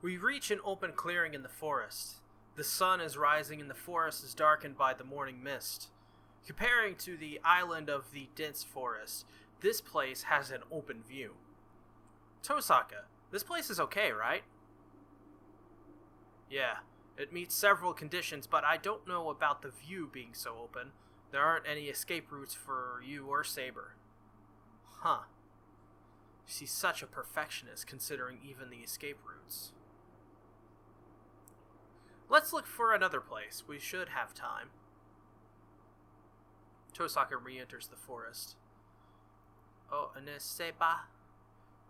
We reach an open clearing in the forest. The sun is rising and the forest is darkened by the morning mist. Comparing to the island of the dense forest, this place has an open view. Tosaka, this place is okay, right? Yeah, it meets several conditions, but I don't know about the view being so open. There aren't any escape routes for you or Saber. Huh. She's such a perfectionist considering even the escape routes. Let's look for another place. We should have time. Tosaka re-enters the forest. Oh, and there's Saber.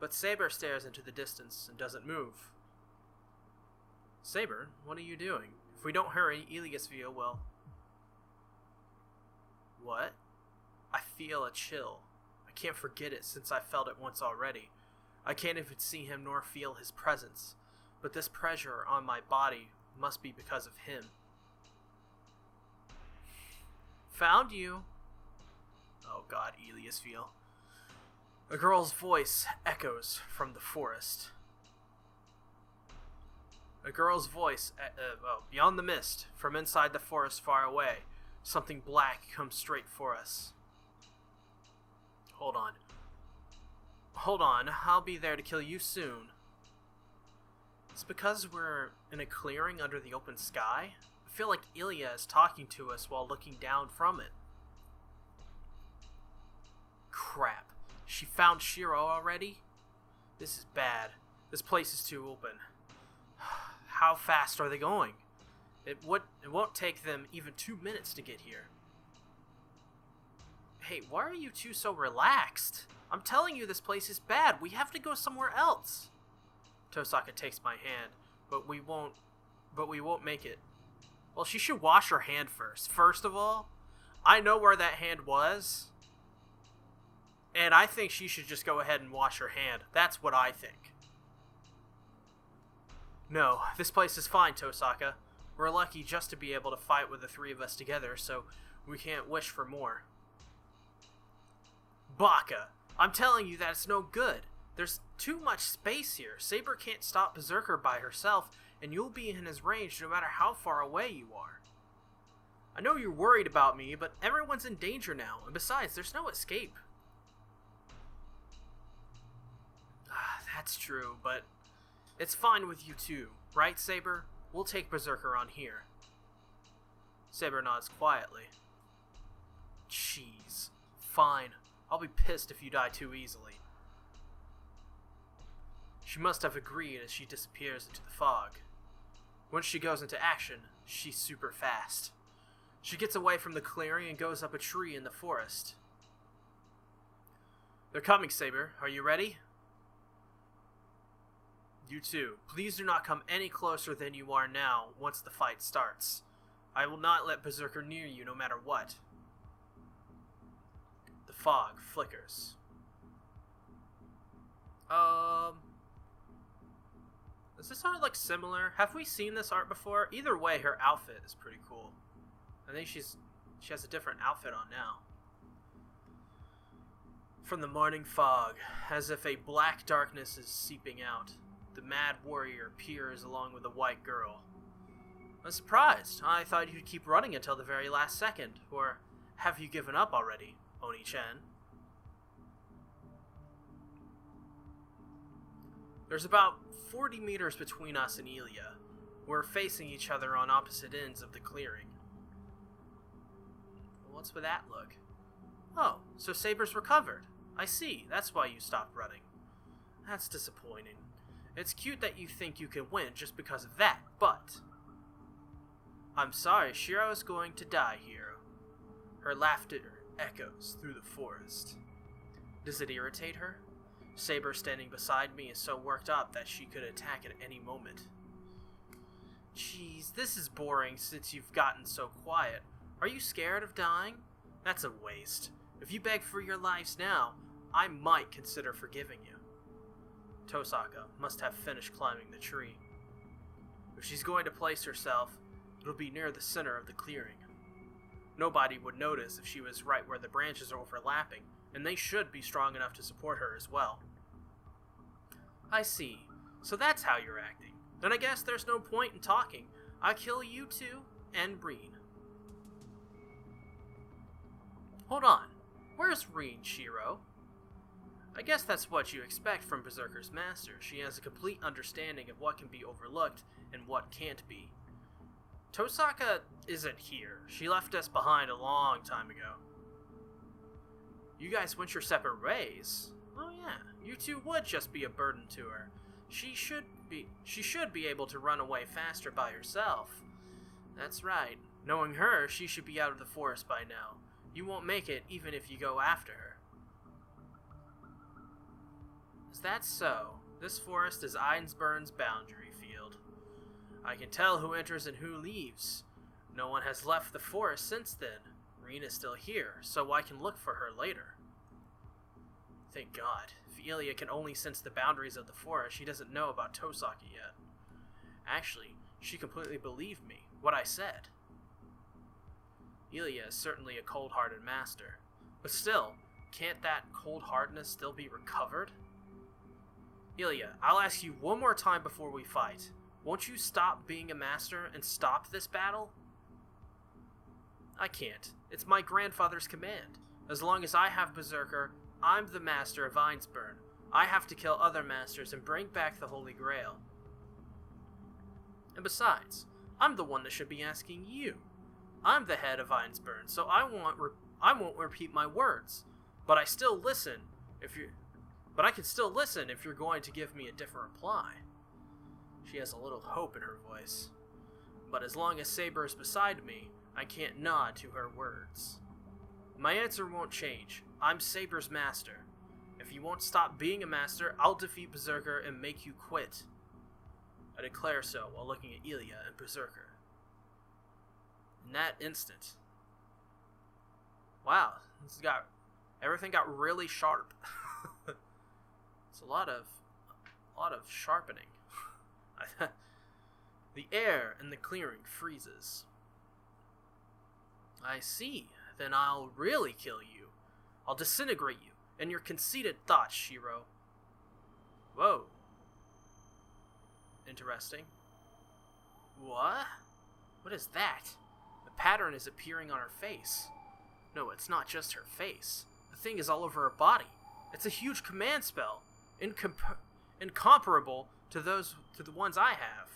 But Saber stares into the distance and doesn't move. Saber, what are you doing? If we don't hurry, Ilias Via will... What? I feel a chill. I can't forget it since I felt it once already. I can't even see him nor feel his presence. But this pressure on my body must be because of him. Found you. Oh god, Ilias Via. A girl's voice echoes from the forest. A girl's voice, beyond the mist, from inside the forest far away. Something black comes straight for us. Hold on, I'll be there to kill you soon. It's because we're in a clearing under the open sky? I feel like Ilya is talking to us while looking down from it. Crap. She found Shiro already? This is bad. This place is too open. How fast are they going? It won't take them even 2 minutes to get here. Hey, why are you two so relaxed? I'm telling you this place is bad. We have to go somewhere else. Tosaka takes my hand, but we won't make it. Well, she should wash her hand first. First of all, I know where that hand was, and I think she should just go ahead and wash her hand. That's what I think. No, this place is fine, Tosaka. We're lucky just to be able to fight with the three of us together, so we can't wish for more. Baka, I'm telling you that it's no good. There's too much space here. Saber can't stop Berserker by herself, and you'll be in his range no matter how far away you are. I know you're worried about me, but everyone's in danger now, and besides, there's no escape. That's true, but it's fine with you too, right, Saber? We'll take Berserker on here. Saber nods quietly. Jeez. Fine. I'll be pissed if you die too easily. She must have agreed as she disappears into the fog. Once she goes into action, she's super fast. She gets away from the clearing and goes up a tree in the forest. They're coming, Saber. Are you ready? You too. Please do not come any closer than you are now once the fight starts. I will not let Berserker near you no matter what. The fog flickers. Does this art look similar? Have we seen this art before? Either way, her outfit is pretty cool. I think she has a different outfit on now. From the morning fog, as if a black darkness is seeping out, the mad warrior peers along with the white girl. I'm surprised. I thought you'd keep running until the very last second. Or have you given up already, Oni-chan? There's about 40 meters between us and Ilya. We're facing each other on opposite ends of the clearing. What's with that look? Oh, so Saber's recovered. I see. That's why you stopped running. That's disappointing. It's cute that you think you can win just because of that, but... I'm sorry, Shiro is going to die, hero. Her laughter echoes through the forest. Does it irritate her? Saber standing beside me is so worked up that she could attack at any moment. Jeez, this is boring since you've gotten so quiet. Are you scared of dying? That's a waste. If you beg for your lives now, I might consider forgiving you. Tosaka must have finished climbing the tree. If she's going to place herself, it'll be near the center of the clearing. Nobody would notice if she was right where the branches are overlapping, and they should be strong enough to support her as well. I see. So that's how you're acting. Then I guess there's no point in talking. I kill you two and Reen. Hold on. Where's Reen, Shiro? I guess that's what you expect from Berserker's master. She has a complete understanding of what can be overlooked and what can't be. Tosaka isn't here. She left us behind a long time ago. You guys went your separate ways? Oh yeah, you two would just be a burden to her. She should be able to run away faster by herself. That's right. Knowing her, she should be out of the forest by now. You won't make it even if you go after her. Is that so? This forest is Einsburn's boundary field. I can tell who enters and who leaves. No one has left the forest since then. Reen is still here, so I can look for her later. Thank God. If Ilya can only sense the boundaries of the forest, she doesn't know about Tosaka yet. Actually, she completely believed me, what I said. Ilya is certainly a cold-hearted master, but still, can't that cold-heartedness still be recovered? Ilya, I'll ask you one more time before we fight. Won't you stop being a master and stop this battle? I can't. It's my grandfather's command. As long as I have Berserker, I'm the master of Einsburn. I have to kill other masters and bring back the Holy Grail. And besides, I'm the one that should be asking you. I'm the head of Einsburn, so I won't repeat my words. But I can still listen if you're going to give me a different reply. She has a little hope in her voice. But as long as Saber is beside me, I can't nod to her words. My answer won't change. I'm Saber's master. If you won't stop being a master, I'll defeat Berserker and make you quit. I declare so while looking at Ilya and Berserker. In that instant, wow, everything got really sharp. It's a lot of sharpening. The air in the clearing freezes. I see. Then I'll really kill you. I'll disintegrate you and your conceited thoughts, Shiro. Whoa. Interesting. What? What is that? The pattern is appearing on her face. No, it's not just her face. The thing is all over her body. It's a huge command spell, incomparable to the ones I have.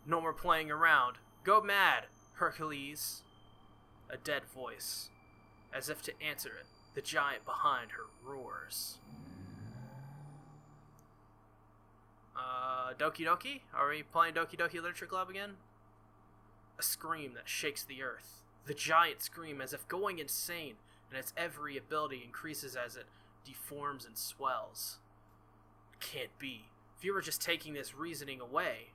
No more playing around. Go mad, Hercules. A dead voice. As if to answer it, the giant behind her roars. Doki Doki? Are we playing Doki Doki Literature Club again? A scream that shakes the earth. The giant scream as if going insane, and its every ability increases as it deforms and swells. It can't be. If you were just taking his reasoning away,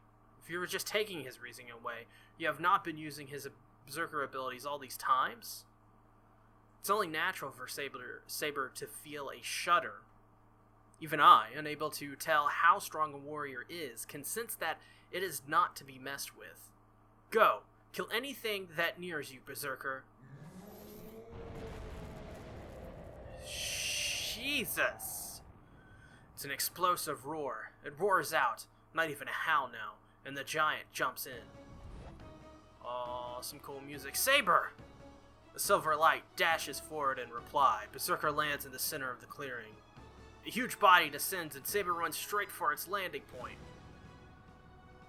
you have not been using his Berserker abilities all these times? It's only natural for Saber to feel a shudder. Even I, unable to tell how strong a warrior is, can sense that it is not to be messed with. Go! Kill anything that nears you, Berserker. Jesus! It's an explosive roar. It roars out, not even a howl now, and the giant jumps in. Oh, some cool music. Saber! The silver light dashes forward in reply. Berserker lands in the center of the clearing. A huge body descends and Saber runs straight for its landing point.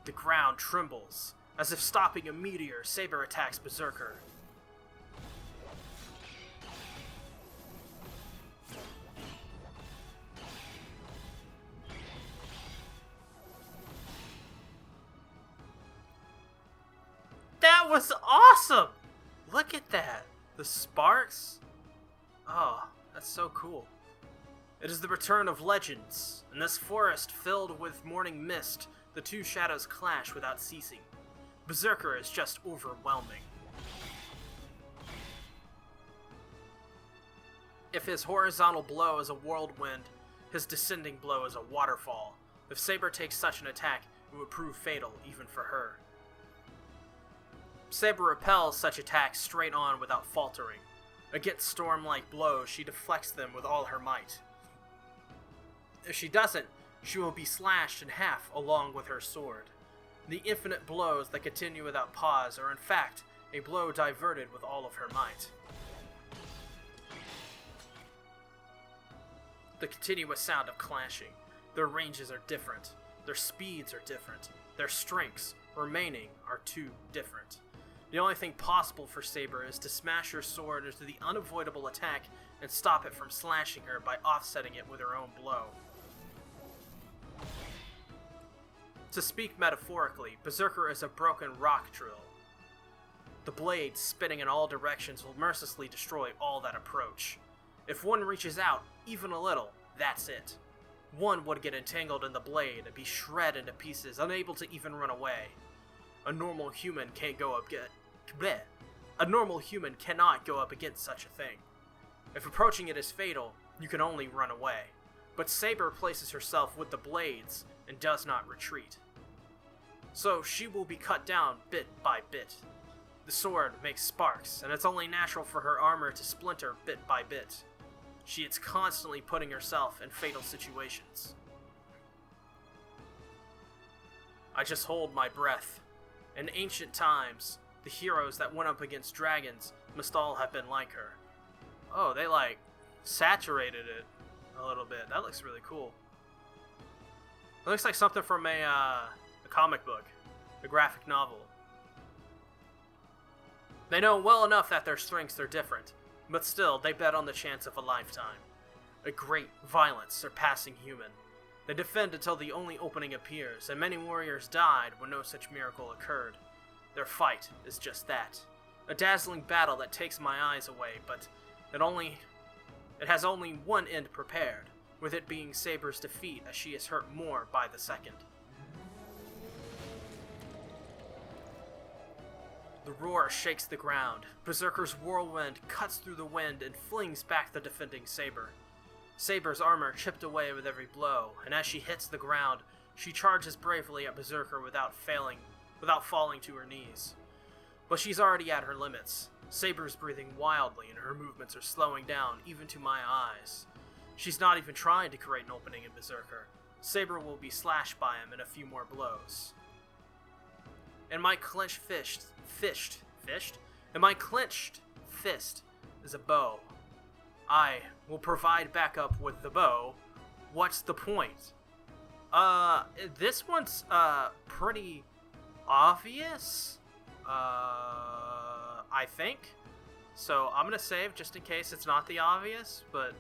The ground trembles. As if stopping a meteor, Saber attacks Berserker. That was awesome! Look at that! The sparks? Oh, that's so cool. It is the return of legends. In this forest filled with morning mist, the two shadows clash without ceasing. Berserker is just overwhelming. If his horizontal blow is a whirlwind, his descending blow is a waterfall. If Saber takes such an attack, it would prove fatal even for her. Saber repels such attacks straight on without faltering. Against storm-like blows, she deflects them with all her might. If she doesn't, she will be slashed in half along with her sword. The infinite blows that continue without pause are in fact a blow diverted with all of her might. The continuous sound of clashing. Their ranges are different. Their speeds are different. Their strengths, remaining, are too different. The only thing possible for Saber is to smash her sword into the unavoidable attack and stop it from slashing her by offsetting it with her own blow. To speak metaphorically, Berserker is a broken rock drill. The blades, spitting in all directions, will mercilessly destroy all that approach. If one reaches out, even a little, that's it. One would get entangled in the blade and be shredded into pieces, unable to even run away. A normal human can't go up A normal human cannot go up against such a thing. If approaching it is fatal, you can only run away. But Saber places herself with the blades and does not retreat. So she will be cut down bit by bit. The sword makes sparks, and it's only natural for her armor to splinter bit by bit. She is constantly putting herself in fatal situations. I just hold my breath. In ancient times, the heroes that went up against dragons must all have been like her. Oh, they saturated it a little bit. That looks really cool. It looks like something from a comic book, a graphic novel. They know well enough that their strengths are different, but still, they bet on the chance of a lifetime. A great violence surpassing human. They defend until the only opening appears, and many warriors died when no such miracle occurred. Their fight is just that. A dazzling battle that takes my eyes away, but it has only one end prepared, with it being Saber's defeat as she is hurt more by the second. The roar shakes the ground. Berserker's whirlwind cuts through the wind and flings back the defending Saber. Saber's armor chipped away with every blow, and as she hits the ground, she charges bravely at Berserker without falling to her knees. But she's already at her limits. Saber's breathing wildly and her movements are slowing down, even to my eyes. She's not even trying to create an opening in Berserker. Saber will be slashed by him in a few more blows. And my clenched fist is a bow. I will provide backup with the bow. What's the point? This one's, pretty obvious, I think. So I'm gonna save just in case it's not the obvious, but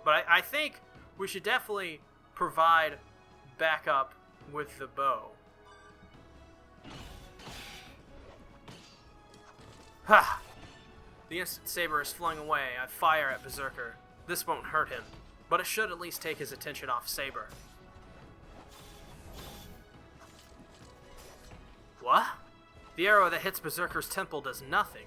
I think we should definitely provide backup with the bow. Ha! The instant Saber is flung away, I fire at Berserker. This won't hurt him, but it should at least take his attention off Saber. What? The arrow that hits Berserker's temple does nothing.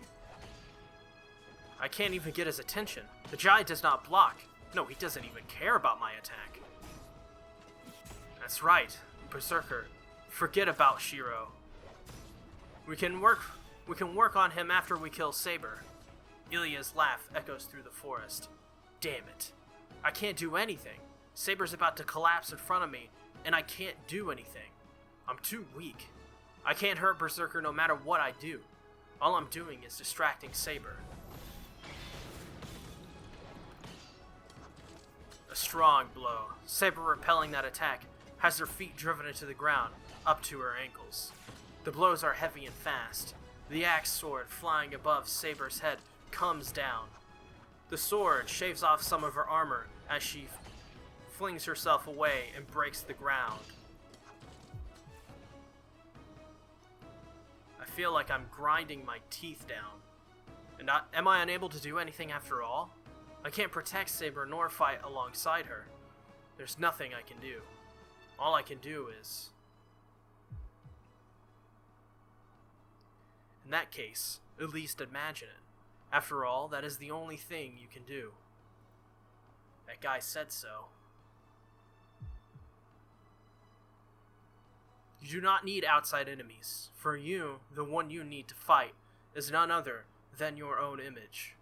I can't even get his attention. The giant does not block. No, he doesn't even care about my attack. That's right, Berserker. Forget about Shiro. We can work on him after we kill Saber. Ilya's laugh echoes through the forest. Damn it. I can't do anything. Saber's about to collapse in front of me, and I can't do anything. I'm too weak. I can't hurt Berserker no matter what I do. All I'm doing is distracting Saber. A strong blow. Saber repelling that attack has her feet driven into the ground, up to her ankles. The blows are heavy and fast. The axe sword flying above Saber's head comes down. The sword shaves off some of her armor as she flings herself away and breaks the ground. I feel like I'm grinding my teeth down. And am I unable to do anything after all? I can't protect Saber nor fight alongside her. There's nothing I can do. All I can do is... In that case, at least imagine it. After all, that is the only thing you can do. That guy said so. You do not need outside enemies. For you, the one you need to fight is none other than your own image.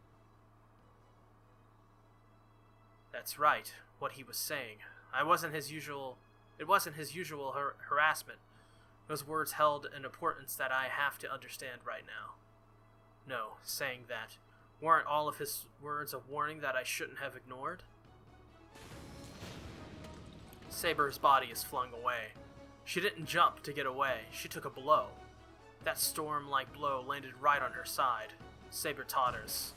That's right, what he was saying. I wasn't his usual It wasn't his usual harassment. Those words held an importance that I have to understand right now. No, saying that, weren't all of his words a warning that I shouldn't have ignored? Saber's body is flung away. She didn't jump to get away, she took a blow. That storm-like blow landed right on her side. Saber totters.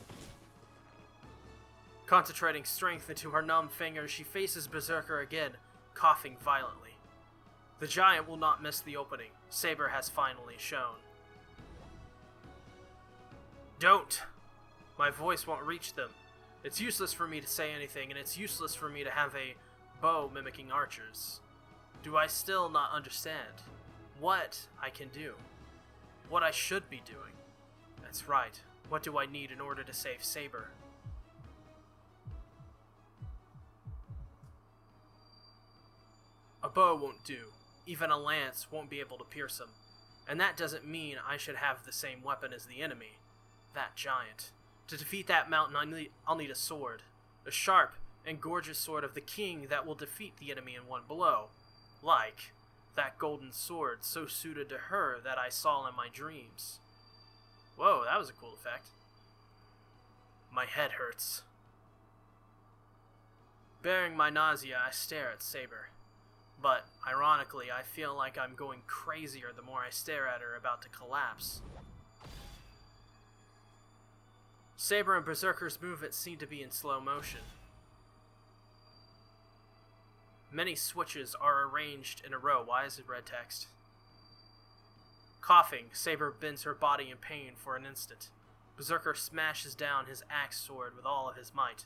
Concentrating strength into her numb fingers, she faces Berserker again, coughing violently. The giant will not miss the opening. Saber has finally shown. Don't! My voice won't reach them. It's useless for me to say anything, and it's useless for me to have a bow mimicking archers. Do I still not understand what I can do? What I should be doing? That's right. What do I need in order to save Saber? A bow won't do. Even a lance won't be able to pierce him. And that doesn't mean I should have the same weapon as the enemy. That giant. To defeat that mountain, I'll need a sword. A sharp and gorgeous sword of the king that will defeat the enemy in one blow. Like that golden sword so suited to her that I saw in my dreams. Whoa, that was a cool effect. My head hurts. Bearing my nausea, I stare at Saber. But, ironically, I feel like I'm going crazier the more I stare at her about to collapse. Saber and Berserker's movements seem to be in slow motion. Many switches are arranged in a row. Why is it red text? Coughing, Saber bends her body in pain for an instant. Berserker smashes down his axe sword with all of his might.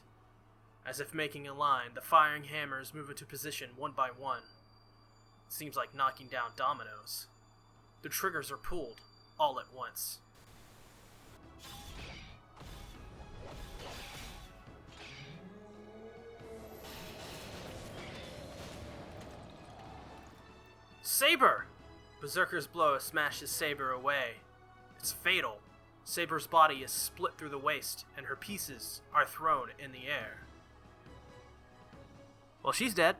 As if making a line, the firing hammers move into position one by one. It seems like knocking down dominoes. The triggers are pulled, all at once. Saber! Berserker's blow smashes Saber away. It's fatal. Saber's body is split through the waist, and her pieces are thrown in the air. Well, she's dead.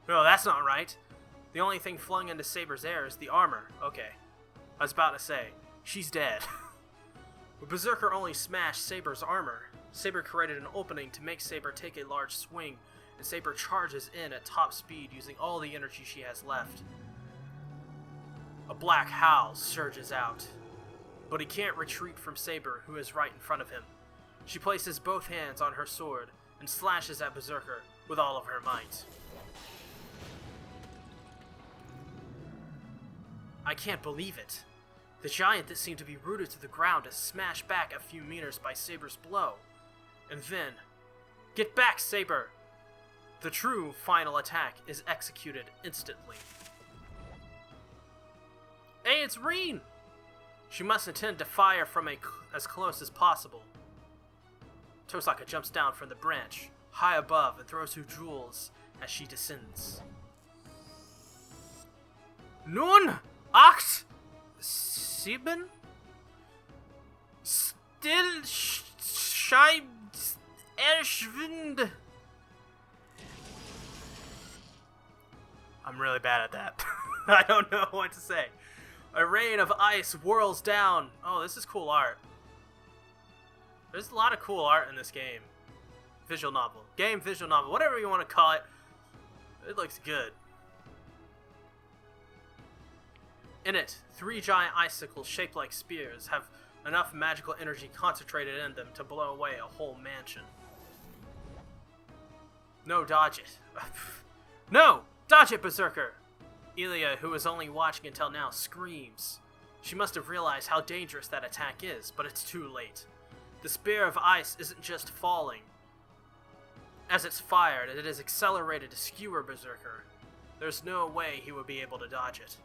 No, that's not right. The only thing flung into Saber's air is the armor. Okay. I was about to say, she's dead. But Berserker only smashed Saber's armor. Saber created an opening to make Saber take a large swing, and Saber charges in at top speed using all the energy she has left. A black howl surges out. But he can't retreat from Saber, who is right in front of him. She places both hands on her sword and slashes at Berserker with all of her might. I can't believe it. The giant that seemed to be rooted to the ground is smashed back a few meters by Saber's blow. And then, get back, Saber! The true final attack is executed instantly. Hey, it's Reen! She must intend to fire from as close as possible. Tosaka jumps down from the branch, high above, and throws her jewels as she descends. Nun! Acht! Sieben? Still scheibt erschwind. I'm really bad at that. I don't know what to say. A rain of ice whirls down. Oh, this is cool art. There's a lot of cool art in this game. Visual novel. Game, visual novel. Whatever you want to call it. It looks good. In it, 3 giant icicles shaped like spears have enough magical energy concentrated in them to blow away a whole mansion. No, dodge it. No! Dodge it, Berserker! Ilya, who was only watching until now, screams. She must have realized how dangerous that attack is, but it's too late. The spear of ice isn't just falling. As it's fired, it is accelerated to skewer Berserker. There's no way he would be able to dodge it.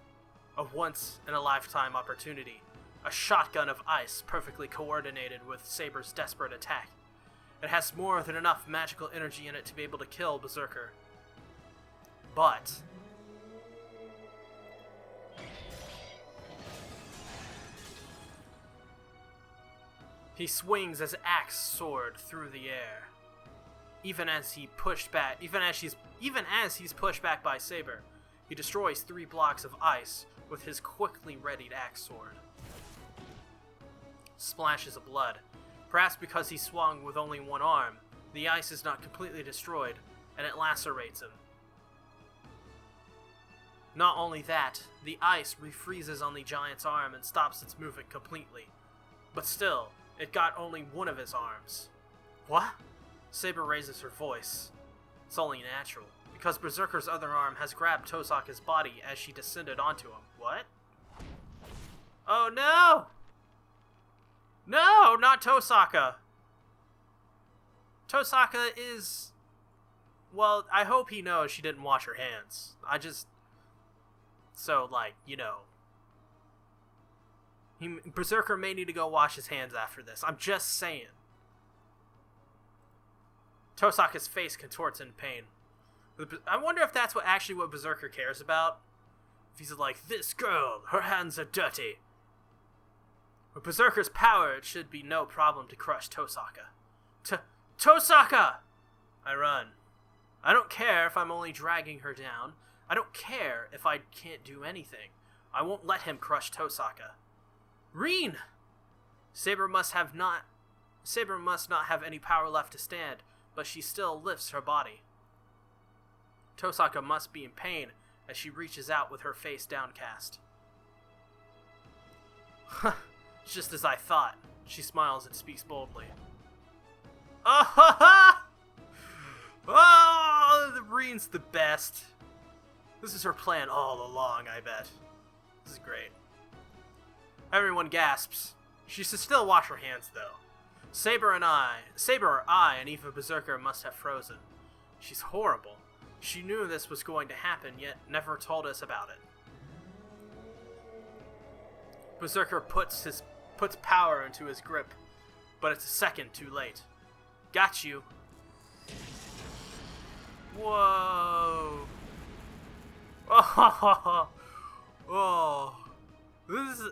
A once-in-a-lifetime opportunity. A shotgun of ice perfectly coordinated with Saber's desperate attack. It has more than enough magical energy in it to be able to kill Berserker. But he swings his axe sword through the air. Even as he's pushed back by Saber, he destroys 3 blocks of ice with his quickly readied axe sword. Splashes of blood. Perhaps because he swung with only one arm, the ice is not completely destroyed, and it lacerates him. Not only that, the ice refreezes on the giant's arm and stops its movement completely. But still, it got only one of his arms. What? Saber raises her voice. It's only natural, because Berserker's other arm has grabbed Tosaka's body as she descended onto him. What? Oh no! No, not Tosaka! Tosaka is... Well, I hope he knows she didn't wash her hands. So, like, you know... Berserker may need to go wash his hands after this. I'm just saying. Tosaka's face contorts in pain. I wonder if that's what Berserker cares about. If he's like, this girl, her hands are dirty. With Berserker's power, it should be no problem to crush Tosaka. Tosaka! I run. I don't care if I'm only dragging her down. I don't care if I can't do anything. I won't let him crush Tosaka. Reen! Saber must not have any power left to stand, but she still lifts her body. Tosaka must be in pain as she reaches out with her face downcast. Just as I thought. She smiles and speaks boldly. Oh, ha, ha! Oh, the Reen's the best. This is her plan all along, I bet. This is great. Everyone gasps. She should still wash her hands, though. Saber, I, and Eva Berserker must have frozen. She's horrible. She knew this was going to happen, yet never told us about it. Berserker puts power into his grip, but it's a second too late. Got you. Whoa. Oh, oh. This is...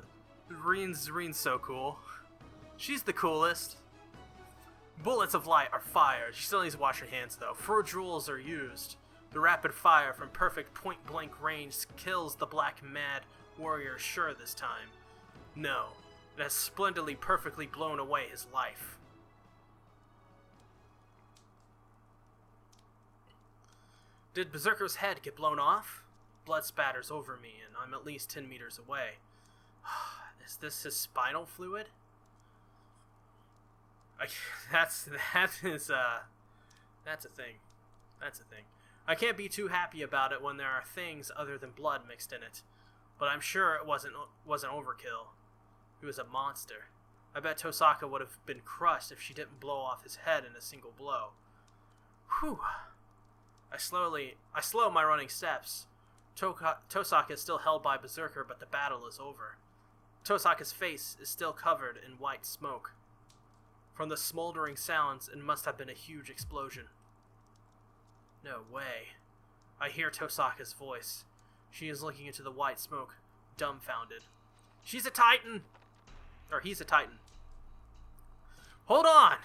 Reen's so cool. She's the coolest. Bullets of light are fired. She still needs to wash her hands, though. 4 jewels are used. The rapid fire from perfect point-blank range kills the black mad warrior sure this time. No, it has splendidly, perfectly blown away his life. Did Berserker's head get blown off? Blood spatters over me, and I'm at least 10 meters away. Is this his spinal fluid? That's a thing. That's a thing. I can't be too happy about it when there are things other than blood mixed in it. But I'm sure it wasn't overkill. He was a monster. I bet Tosaka would have been crushed if she didn't blow off his head in a single blow. Whew. I slow my running steps. Tosaka is still held by Berserker, but the battle is over. Tosaka's face is still covered in white smoke. From the smoldering sounds, it must have been a huge explosion. No way. I hear Tosaka's voice. She is looking into the white smoke, dumbfounded. She's a titan! Or he's a titan. Hold on!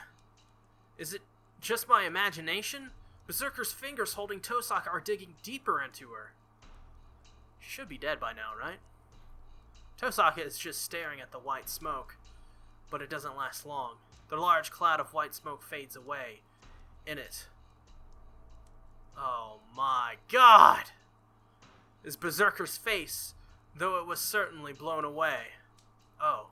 Is it just my imagination? Berserker's fingers holding Tosaka are digging deeper into her. She should be dead by now, right? Tosaka is just staring at the white smoke, but it doesn't last long. The large cloud of white smoke fades away. In it. Oh my god! Is Berserker's face, though it was certainly blown away. Oh.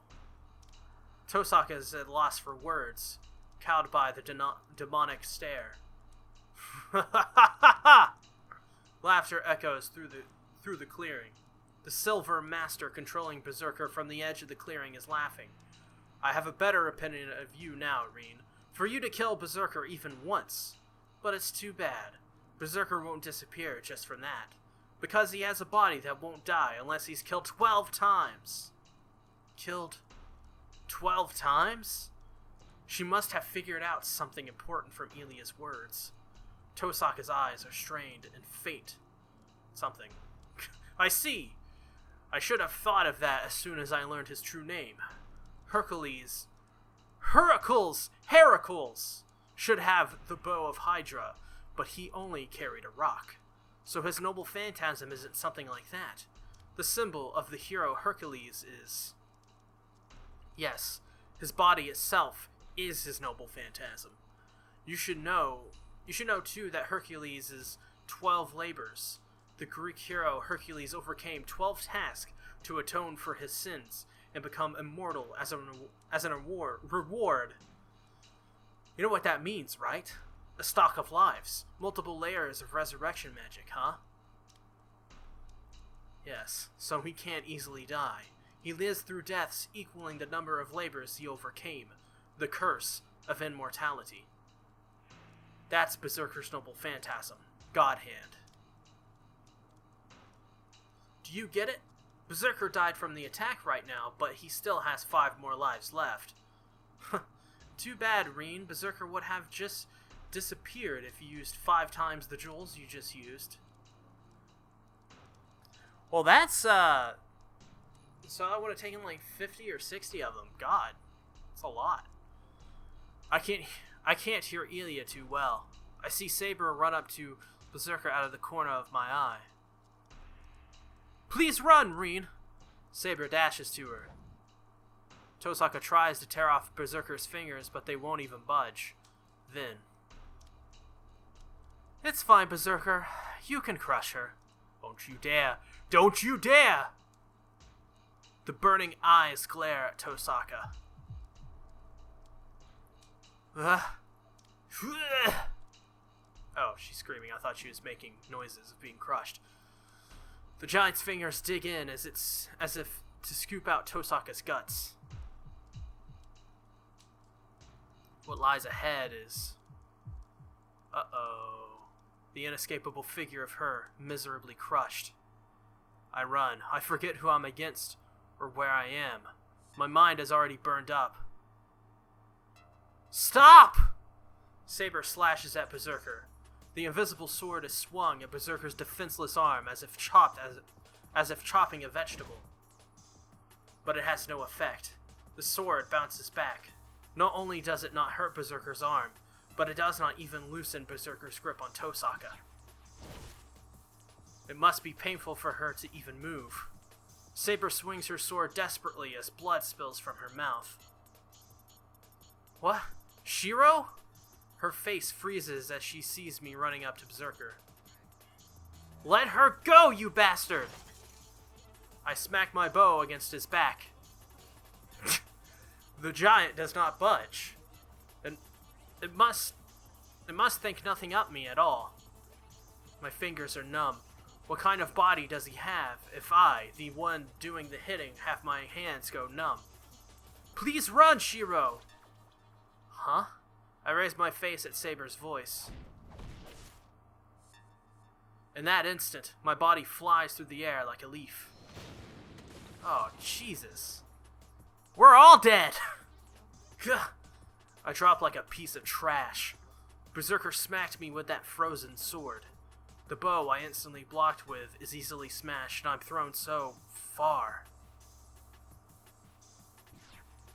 Tosaka is at loss for words, cowed by the demonic stare. Laughter echoes through the clearing. The silver master controlling Berserker from the edge of the clearing is laughing. I have a better opinion of you now, Reen. For you to kill Berserker even once. But it's too bad. Berserker won't disappear just from that. Because he has a body that won't die unless he's killed 12 times. Killed 12 times? She must have figured out something important from Ilia's words. Tosaka's eyes are strained and faint. Something. I see! I should have thought of that as soon as I learned his true name. Hercules. Heracles! should have the bow of Hydra, but he only carried a rock. So his noble phantasm isn't something like that. The symbol of the hero Hercules is... Yes, his body itself is his noble phantasm. You should know too that Hercules is 12 labors. The Greek hero Hercules overcame 12 tasks to atone for his sins and become immortal as an reward. You know what that means, right? A stock of lives. Multiple layers of resurrection magic, huh? Yes, so he can't easily die. He lives through deaths equaling the number of labors he overcame. The curse of immortality. That's Berserker's noble phantasm. God Hand. Do you get it? Berserker died from the attack right now, but he still has 5 more lives left. Too bad, Reen. Berserker would have just disappeared if you used 5 times the jewels you just used. Well, that's, so I would have taken like 50 or 60 of them. God, that's a lot. I can't hear Ilya too well. I see Saber run up to Berserker out of the corner of my eye. Please run, Reen! Saber dashes to her. Tosaka tries to tear off Berserker's fingers, but they won't even budge. Then... It's fine, Berserker. You can crush her. Don't you dare! Don't you dare! The burning eyes glare at Tosaka. Oh, she's screaming. I thought she was making noises of being crushed. The giant's fingers dig in as if to scoop out Tosaka's guts. What lies ahead is... Uh-oh. The inescapable figure of her, miserably crushed. I run. I forget who I'm against, or where I am. My mind has already burned up. Stop! Saber slashes at Berserker. The invisible sword is swung at Berserker's defenseless arm as if chopping a vegetable. But it has no effect. The sword bounces back. Not only does it not hurt Berserker's arm, but it does not even loosen Berserker's grip on Tosaka. It must be painful for her to even move. Saber swings her sword desperately as blood spills from her mouth. What? Shiro? Her face freezes as she sees me running up to Berserker. Let her go, you bastard! I smack my bow against his back. The giant does not budge. And it must think nothing of me at all. My fingers are numb. What kind of body does he have if I, the one doing the hitting, have my hands go numb? Please run, Shiro! Huh? I raise my face at Saber's voice. In that instant, my body flies through the air like a leaf. Oh, Jesus. We're all dead! I drop like a piece of trash. Berserker smacked me with that frozen sword. The bow I instantly blocked with is easily smashed, and I'm thrown so far.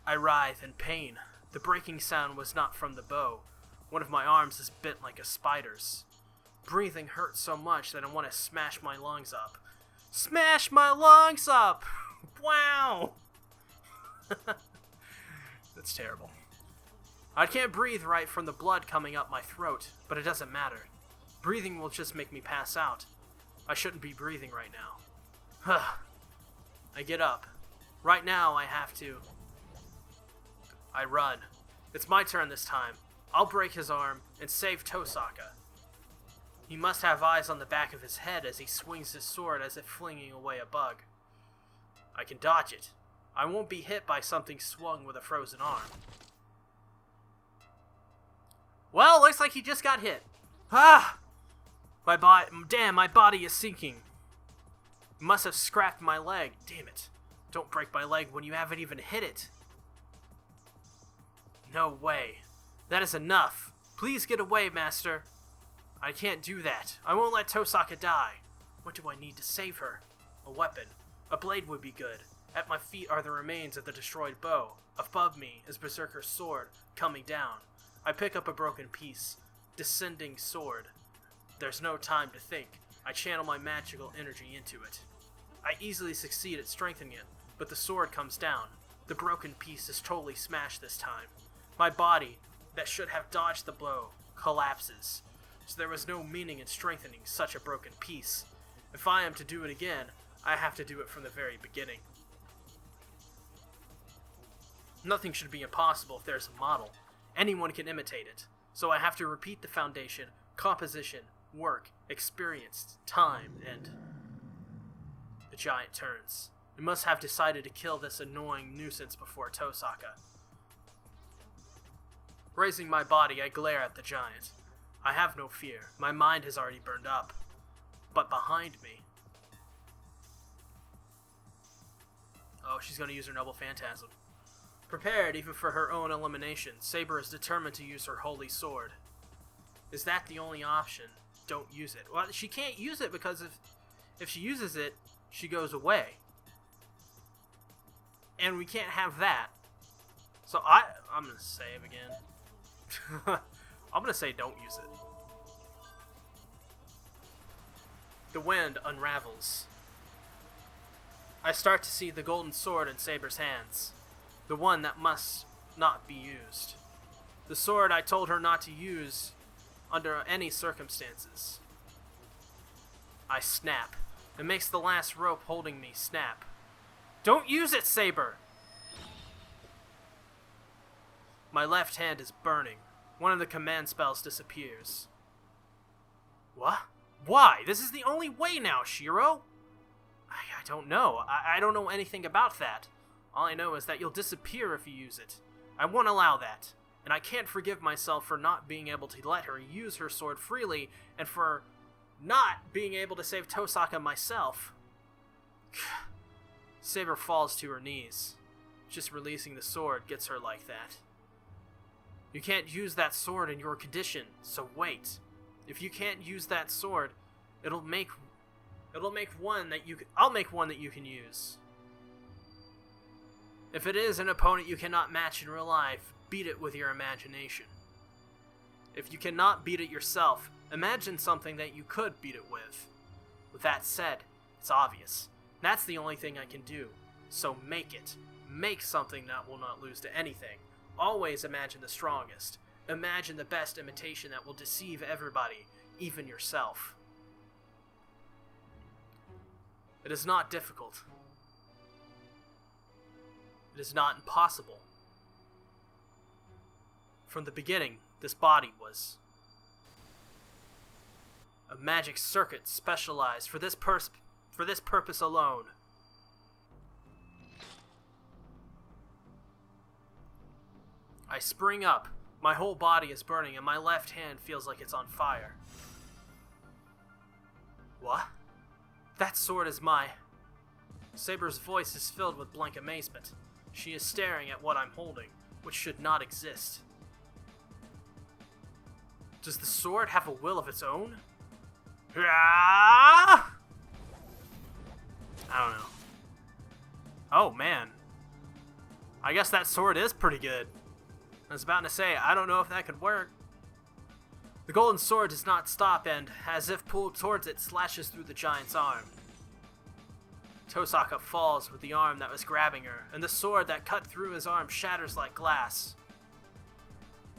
I writhe in pain. The breaking sound was not from the bow. One of my arms is bent like a spider's. Breathing hurts so much that I want to smash my lungs up. Smash my lungs up! Wow! That's terrible. I can't breathe right from the blood coming up my throat, but it doesn't matter. Breathing will just make me pass out. I shouldn't be breathing right now. I get up. Right now, I have to. I run. It's my turn this time. I'll break his arm and save Tosaka. He must have eyes on the back of his head as he swings his sword as if flinging away a bug. I can dodge it. I won't be hit by something swung with a frozen arm. Well, looks like he just got hit. Ah! My body is sinking. Must have scrapped my leg. Damn it. Don't break my leg when you haven't even hit it. No way. That is enough. Please get away, Master. I can't do that. I won't let Tosaka die. What do I need to save her? A weapon. A blade would be good. At my feet are the remains of the destroyed bow. Above me is Berserker's sword, coming down. I pick up a broken piece. Descending sword. There's no time to think. I channel my magical energy into it. I easily succeed at strengthening it, but the sword comes down. The broken piece is totally smashed this time. My body, that should have dodged the blow, collapses. So there was no meaning in strengthening such a broken piece. If I am to do it again, I have to do it from the very beginning. Nothing should be impossible if there's a model. Anyone can imitate it. So I have to repeat the foundation, composition, work, experience, time, and... The giant turns. We must have decided to kill this annoying nuisance before Tosaka. Raising my body, I glare at the giant. I have no fear. My mind has already burned up. But behind me... Oh, she's going to use her noble phantasm. Prepared even for her own elimination, Saber is determined to use her holy sword. Is that the only option? Don't use it. Well, she can't use it because if she uses it, she goes away. And we can't have that. So I'm going to save again. I'm going to say don't use it. The wind unravels. I start to see the golden sword in Saber's hands. The one that must not be used. The sword I told her not to use under any circumstances. I snap. It makes the last rope holding me snap. Don't use it, Saber! My left hand is burning. One of the command spells disappears. What? Why? This is the only way now, Shiro! I don't know. I don't know anything about that. All I know is that you'll disappear if you use it. I won't allow that. And I can't forgive myself for not being able to let her use her sword freely, and for not being able to save Tosaka myself. Saber falls to her knees. Just releasing the sword gets her like that. You can't use that sword in your condition, so wait. If you can't use that sword, I'll make one that you can use. If it is an opponent you cannot match in real life, beat it with your imagination. If you cannot beat it yourself, imagine something that you could beat it with. With that said, it's obvious. That's the only thing I can do. So make it. Make something that will not lose to anything. Always imagine the strongest. Imagine the best imitation that will deceive everybody, even yourself. It is not difficult. It is not impossible. From the beginning, this body was a magic circuit specialized for this purpose alone. I spring up. My whole body is burning and my left hand feels like it's on fire. What? That sword is my... Saber's voice is filled with blank amazement. She is staring at what I'm holding, which should not exist. Does the sword have a will of its own? I don't know. Oh, man. I guess that sword is pretty good. I was about to say, I don't know if that could work. The golden sword does not stop and, as if pulled towards it, slashes through the giant's arm. Tosaka falls with the arm that was grabbing her, and the sword that cut through his arm shatters like glass.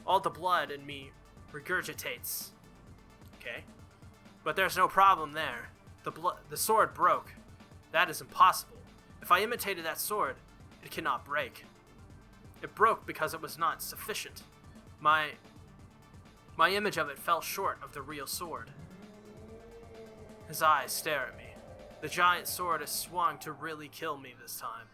All the blood in me regurgitates. Okay. But there's no problem there. The sword broke. That is impossible. If I imitated that sword, it cannot break. It broke because it was not sufficient. My image of it fell short of the real sword. His eyes stare at me. The giant sword is swung to really kill me this time.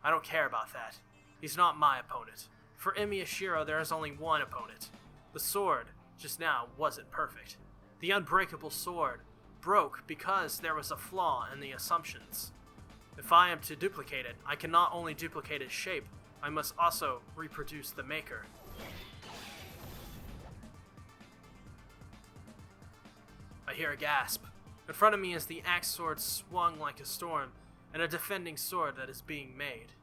I don't care about that. He's not my opponent. For Imiyashiro, there is only one opponent. The sword, just now, wasn't perfect. The unbreakable sword broke because there was a flaw in the assumptions. If I am to duplicate it, I can not only duplicate its shape, I must also reproduce the maker. I hear a gasp. In front of me is the axe sword swung like a storm, and a defending sword that is being made.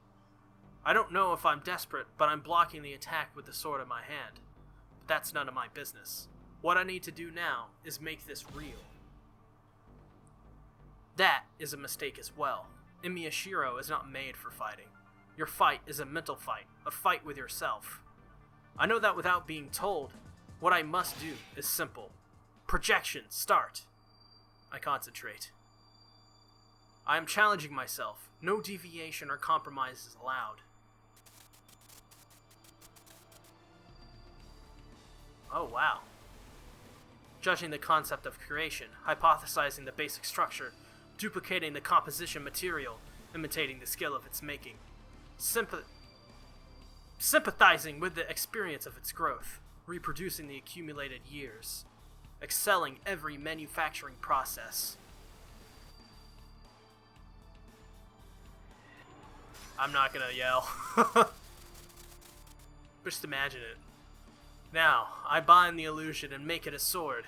I don't know if I'm desperate, but I'm blocking the attack with the sword in my hand. but that's none of my business. What I need to do now is make this real. That is a mistake as well. Imiyashiro is not made for fighting. Your fight is a mental fight, a fight with yourself. I know that without being told. What I must do is simple. Projection, start. I concentrate. I am challenging myself. No deviation or compromise is allowed. Oh, wow. Judging the concept of creation, hypothesizing the basic structure, duplicating the composition material, imitating the skill of its making. Sympathizing with the experience of its growth, reproducing the accumulated years, excelling every manufacturing process. I'm not gonna yell. Just imagine it. Now, I bind the illusion and make it a sword.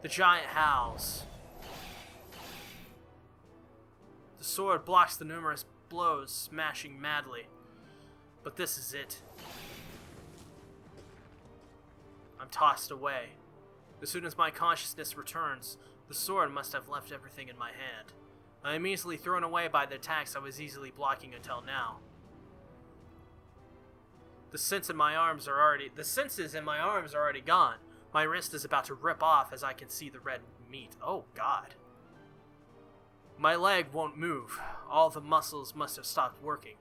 The giant howls. The sword blocks the numerous blows, smashing madly. But this is it. I'm tossed away. As soon as my consciousness returns, the sword must have left everything in my hand. I am easily thrown away by the attacks I was easily blocking until now. The senses in my arms are already gone. My wrist is about to rip off as I can see the red meat. Oh God. My leg won't move. All the muscles must have stopped working.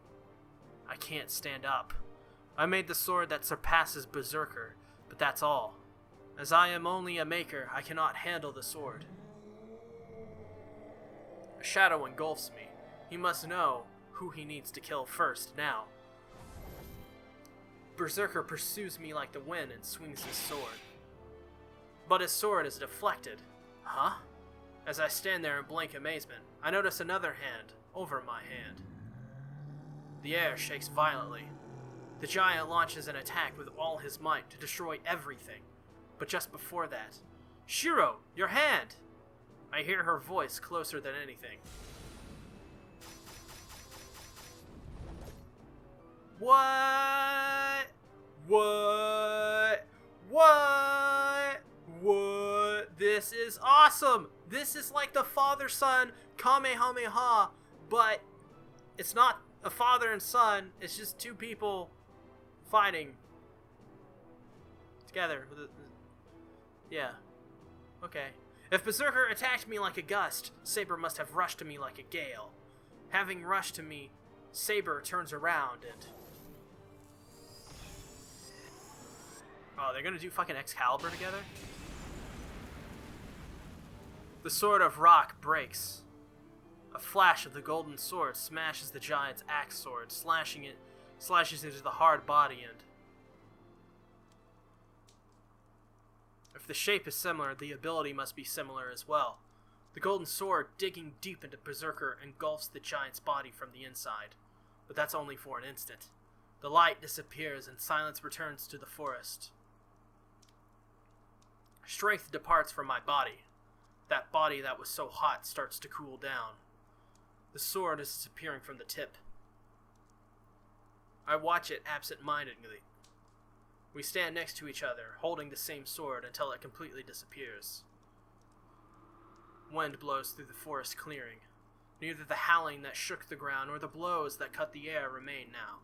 I can't stand up. I made the sword that surpasses Berserker, but that's all. As I am only a maker, I cannot handle the sword. A shadow engulfs me. He must know who he needs to kill first now. Berserker pursues me like the wind and swings his sword. But his sword is deflected. Huh? As I stand there in blank amazement, I notice another hand over my hand. The air shakes violently. The giant launches an attack with all his might to destroy everything. But just before that, Shiro, your hand! I hear her voice closer than anything. What? What? What? What? This is awesome! This is like the father-son Kamehameha, but it's not a father and son, it's just two people fighting together. Yeah. Okay. If Berserker attacked me like a gust, Saber must have rushed to me like a gale. Having rushed to me, Saber turns around and... Oh, they're gonna do fucking Excalibur together? The sword of rock breaks. A flash of the golden sword smashes the giant's axe sword, slashes into the hard body and... If the shape is similar, the ability must be similar as well. The golden sword, digging deep into Berserker, engulfs the giant's body from the inside. But that's only for an instant. The light disappears and silence returns to the forest. Strength departs from my body. That body that was so hot starts to cool down. The sword is disappearing from the tip. I watch it absent-mindedly. We stand next to each other, holding the same sword until it completely disappears. Wind blows through the forest clearing. Neither the howling that shook the ground nor the blows that cut the air remain now.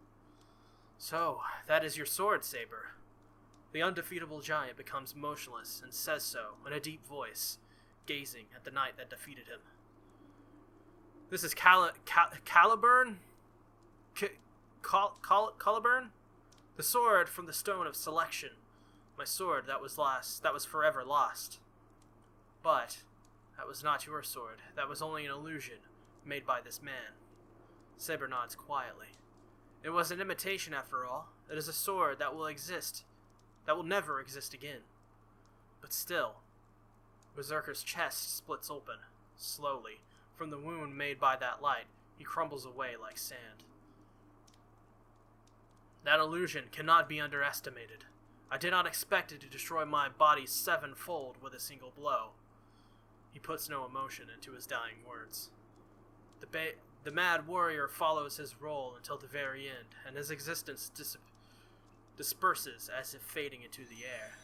So, that is your sword, Saber. The undefeatable giant becomes motionless and says so in a deep voice, gazing at the knight that defeated him. This is Caliburn? Caliburn? The sword from the stone of selection. My sword that was lost, that was forever lost. But that was not your sword. That was only an illusion made by this man. Saber nods quietly. It was an imitation after all. It is a sword that will exist, that will never exist again. But still, Berserker's chest splits open, slowly. From the wound made by that light, he crumbles away like sand. That illusion cannot be underestimated. I did not expect it to destroy my body sevenfold with a single blow. He puts no emotion into his dying words. The mad warrior follows his role until the very end, and his existence disperses as if fading into the air.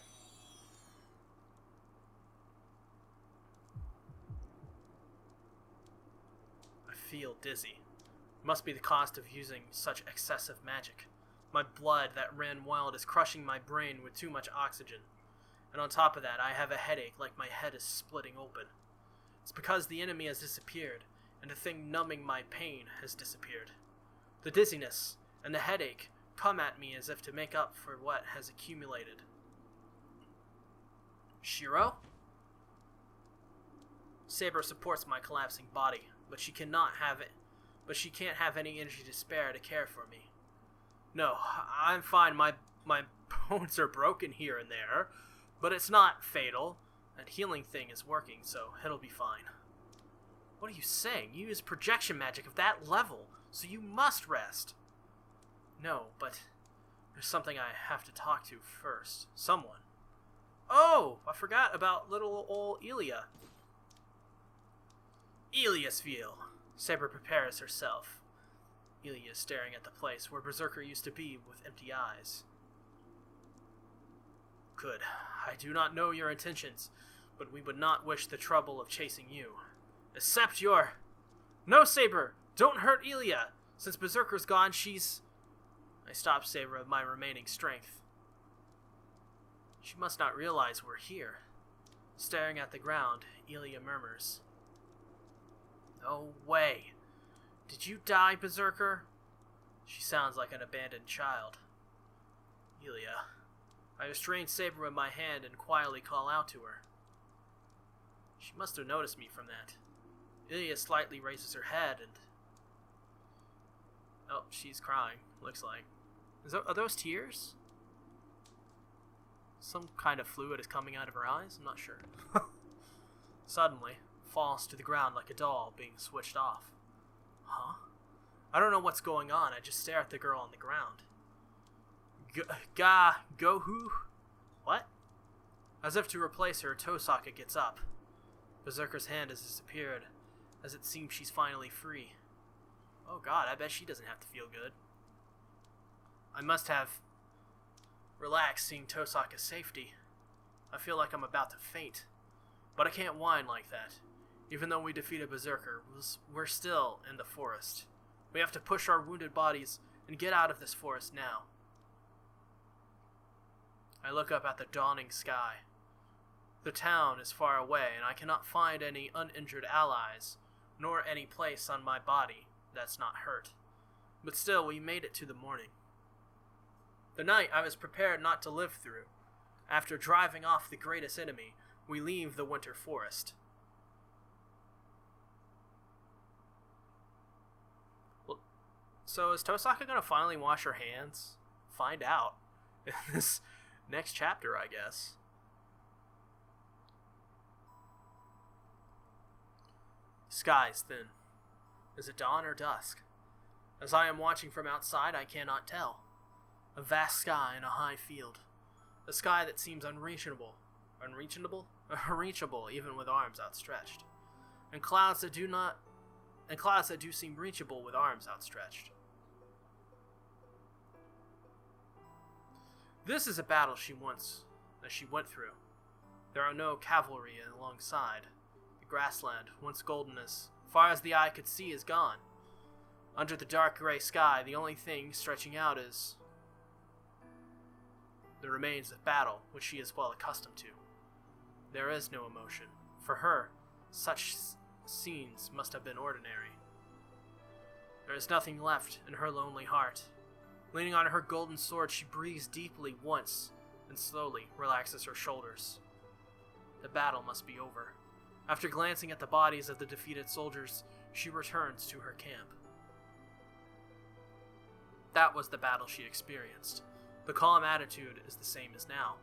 I feel dizzy. Must be the cost of using such excessive magic. My blood that ran wild is crushing my brain with too much oxygen. And on top of that, I have a headache like my head is splitting open. It's because the enemy has disappeared, and the thing numbing my pain has disappeared. The dizziness and the headache come at me as if to make up for what has accumulated. Shiro? Saber supports my collapsing body, but she can't have any energy to spare to care for me. No, I'm fine. My bones are broken here and there, but it's not fatal. That healing thing is working, so it'll be fine. What are you saying? You use projection magic of that level, so you must rest. No, but there's something I have to talk to first. Someone. Oh, I forgot about little old Elia. Eliasville. Saber prepares herself. Elia is staring at the place where Berserker used to be with empty eyes. Good. I do not know your intentions, but we would not wish the trouble of chasing you. Except your... No, Saber! Don't hurt Elia! Since Berserker's gone, she's... I stop Saber with my remaining strength. She must not realize we're here. Staring at the ground, Elia murmurs. No way. Did you die, Berserker? She sounds like an abandoned child. Elia. I restrain Saber with my hand and quietly call out to her. She must have noticed me from that. Elia slightly raises her head and... Oh, she's crying, looks like. Are those tears? Some kind of fluid is coming out of her eyes? I'm not sure. Suddenly, falls to the ground like a doll being switched off. Huh? I don't know what's going on. I just stare at the girl on the ground. Go who? What? As if to replace her, Tosaka gets up. Berserker's hand has disappeared, as it seems she's finally free. Oh god, I bet she doesn't have to feel good. I must have relaxed seeing Tosaka's safety. I feel like I'm about to faint. But I can't whine like that. Even though we defeated Berserker, we're still in the forest. We have to push our wounded bodies and get out of this forest now. I look up at the dawning sky. The town is far away, and I cannot find any uninjured allies, nor any place on my body that's not hurt. But still, we made it to the morning. The night I was prepared not to live through. After driving off the greatest enemy, we leave the winter forest. Well, so is Tosaka gonna finally wash her hands? Find out in this next chapter, I guess. Sky is thin. Is it dawn or dusk? As I am watching from outside, I cannot tell. A vast sky in a high field. A sky that seems unreachable. Unreachable? Unreachable, even with arms outstretched. And clouds that do seem reachable with arms outstretched. This is a battle she went through. There are no cavalry alongside. The grassland, once golden as far as the eye could see, is gone. Under the dark gray sky, the only thing stretching out is the remains of battle, which she is well accustomed to. There is no emotion. For her, such scenes must have been ordinary. There is nothing left in her lonely heart. Leaning on her golden sword, she breathes deeply once, and slowly relaxes her shoulders. The battle must be over. After glancing at the bodies of the defeated soldiers, she returns to her camp. That was the battle she experienced. The calm attitude is the same as now.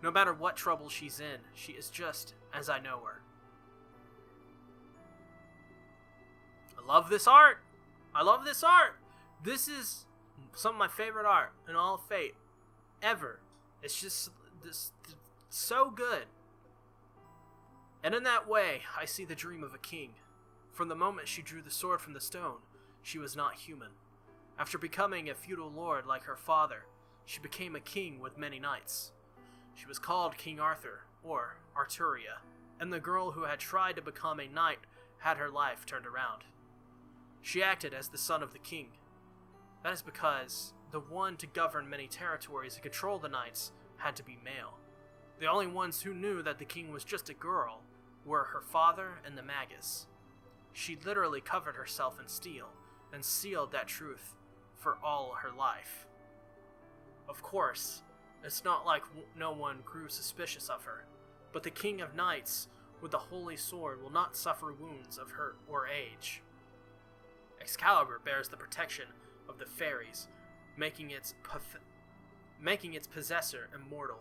No matter what trouble she's in, she is just as I know her. I love this art! I love this art! This is some of my favorite art in all of Fate. Ever. It's just so good. And in that way, I see the dream of a king. From the moment she drew the sword from the stone, she was not human. After becoming a feudal lord like her father, she became a king with many knights. She was called King Arthur, or Arturia, and the girl who had tried to become a knight had her life turned around. She acted as the son of the king. That is because the one to govern many territories and control the knights had to be male. The only ones who knew that the king was just a girl were her father and the magus. She literally covered herself in steel and sealed that truth for all her life. Of course, it's not like no one grew suspicious of her, but the king of knights with the holy sword will not suffer wounds of hurt or age. Excalibur bears the protection of the fairies, making its possessor immortal.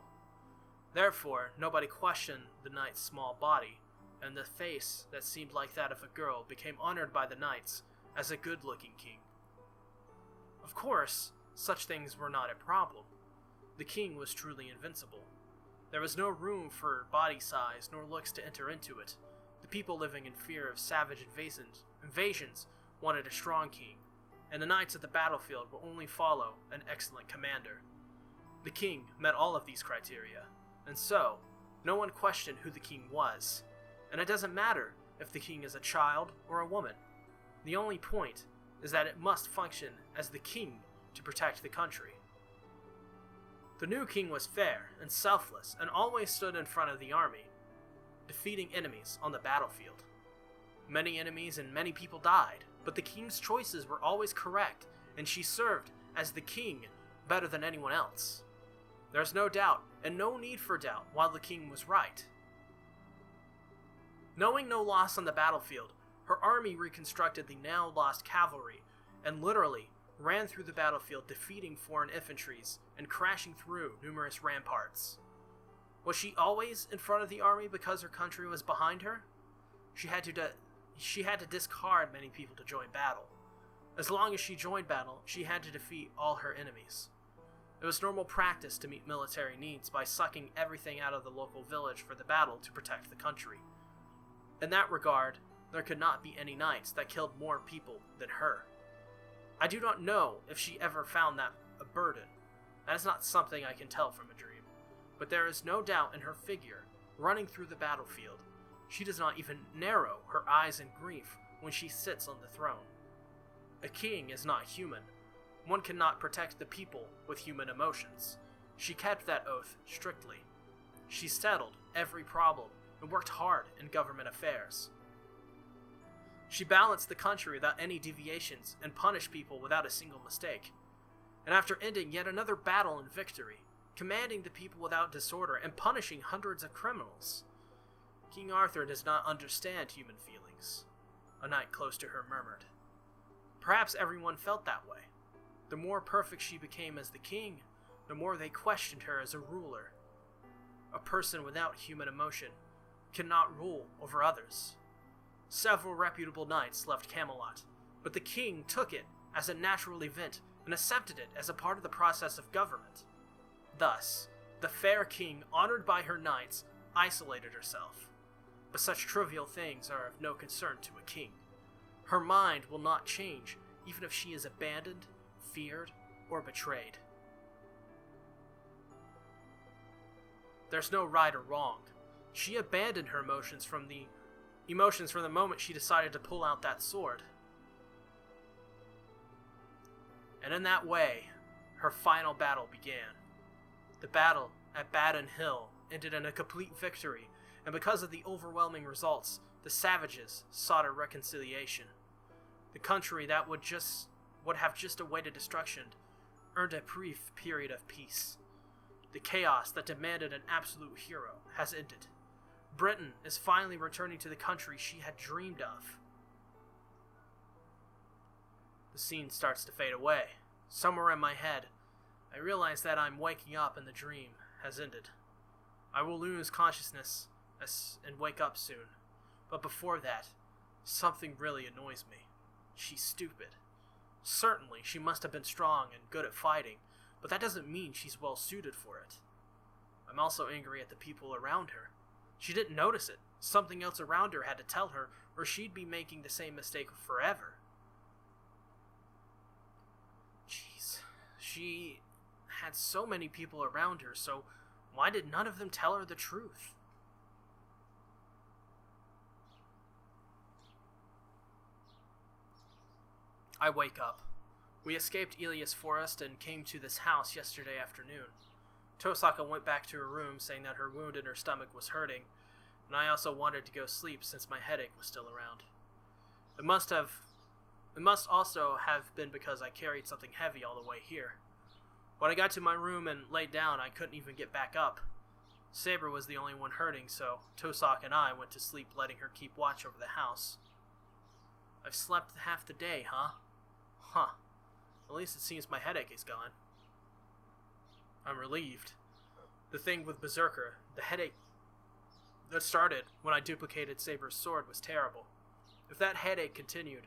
Therefore, nobody questioned the knight's small body, and the face that seemed like that of a girl became honored by the knights as a good-looking king. Of course, such things were not a problem. The king was truly invincible. There was no room for body size nor looks to enter into it. The people living in fear of savage invasions wanted a strong king, and the knights at the battlefield will only follow an excellent commander. The king met all of these criteria, and so, no one questioned who the king was. And it doesn't matter if the king is a child or a woman. The only point is that it must function as the king to protect the country. The new king was fair and selfless and always stood in front of the army, defeating enemies on the battlefield. Many enemies and many people died, but the king's choices were always correct, and she served as the king better than anyone else. There's no doubt, and no need for doubt, while the king was right. Knowing no loss on the battlefield, her army reconstructed the now lost cavalry, and literally ran through the battlefield defeating foreign infantries and crashing through numerous ramparts. Was she always in front of the army because her country was behind her? She had to discard many people to join battle. As long as she joined battle, she had to defeat all her enemies. It was normal practice to meet military needs by sucking everything out of the local village for the battle to protect the country. In that regard, there could not be any knights that killed more people than her. I do not know if she ever found that a burden. That is not something I can tell from a dream. But there is no doubt in her figure, running through the battlefield. She does not even narrow her eyes in grief when she sits on the throne. A king is not human. One cannot protect the people with human emotions. She kept that oath strictly. She settled every problem and worked hard in government affairs. She balanced the country without any deviations and punished people without a single mistake. And after ending yet another battle in victory, commanding the people without disorder and punishing hundreds of criminals, King Arthur does not understand human feelings, a knight close to her murmured. Perhaps everyone felt that way. The more perfect she became as the king, the more they questioned her as a ruler. A person without human emotion cannot rule over others. Several reputable knights left Camelot, but the king took it as a natural event and accepted it as a part of the process of government. Thus, the fair king, honored by her knights, isolated herself. But such trivial things are of no concern to a king. Her mind will not change even if she is abandoned, feared, or betrayed. There's no right or wrong. She abandoned her emotions from the moment she decided to pull out that sword. And in that way, her final battle began. The battle at Badon Hill ended in a complete victory, and because of the overwhelming results, the savages sought a reconciliation. The country that would have just awaited destruction earned a brief period of peace. The chaos that demanded an absolute hero has ended. Britain is finally returning to the country she had dreamed of. The scene starts to fade away. Somewhere in my head, I realize that I'm waking up and the dream has ended. I will lose consciousness and wake up soon. But before that, something really annoys me. She's stupid. Certainly, she must have been strong and good at fighting, but that doesn't mean she's well suited for it. I'm also angry at the people around her. She didn't notice it, Something else around her had to tell her, or she'd be making the same mistake forever. Jeez, she had so many people around her, so why did none of them tell her the truth? I wake up. We escaped Ilias Forest and came to this house yesterday afternoon. Tosaka went back to her room saying that her wound in her stomach was hurting, and I also wanted to go sleep since my headache was still around. It must also have been because I carried something heavy all the way here. When I got to my room and laid down, I couldn't even get back up. Saber was the only one hurting, so Tosaka and I went to sleep, letting her keep watch over the house. I've slept half the day, huh? Huh. At least it seems my headache is gone. I'm relieved. The thing with Berserker, the headache that started when I duplicated Saber's sword was terrible. If that headache continued,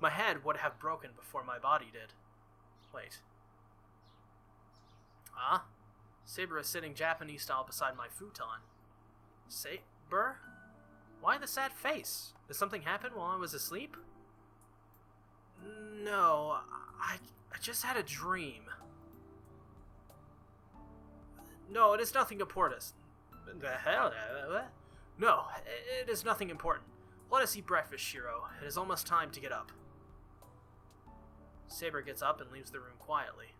my head would have broken before my body did. Wait. Ah? Saber is sitting Japanese style beside my futon. Saber? Why the sad face? Did something happen while I was asleep? No, I just had a dream. No, it is nothing important. The hell? No, it is nothing important. Let us eat breakfast, Shiro. It is almost time to get up. Saber gets up and leaves the room quietly.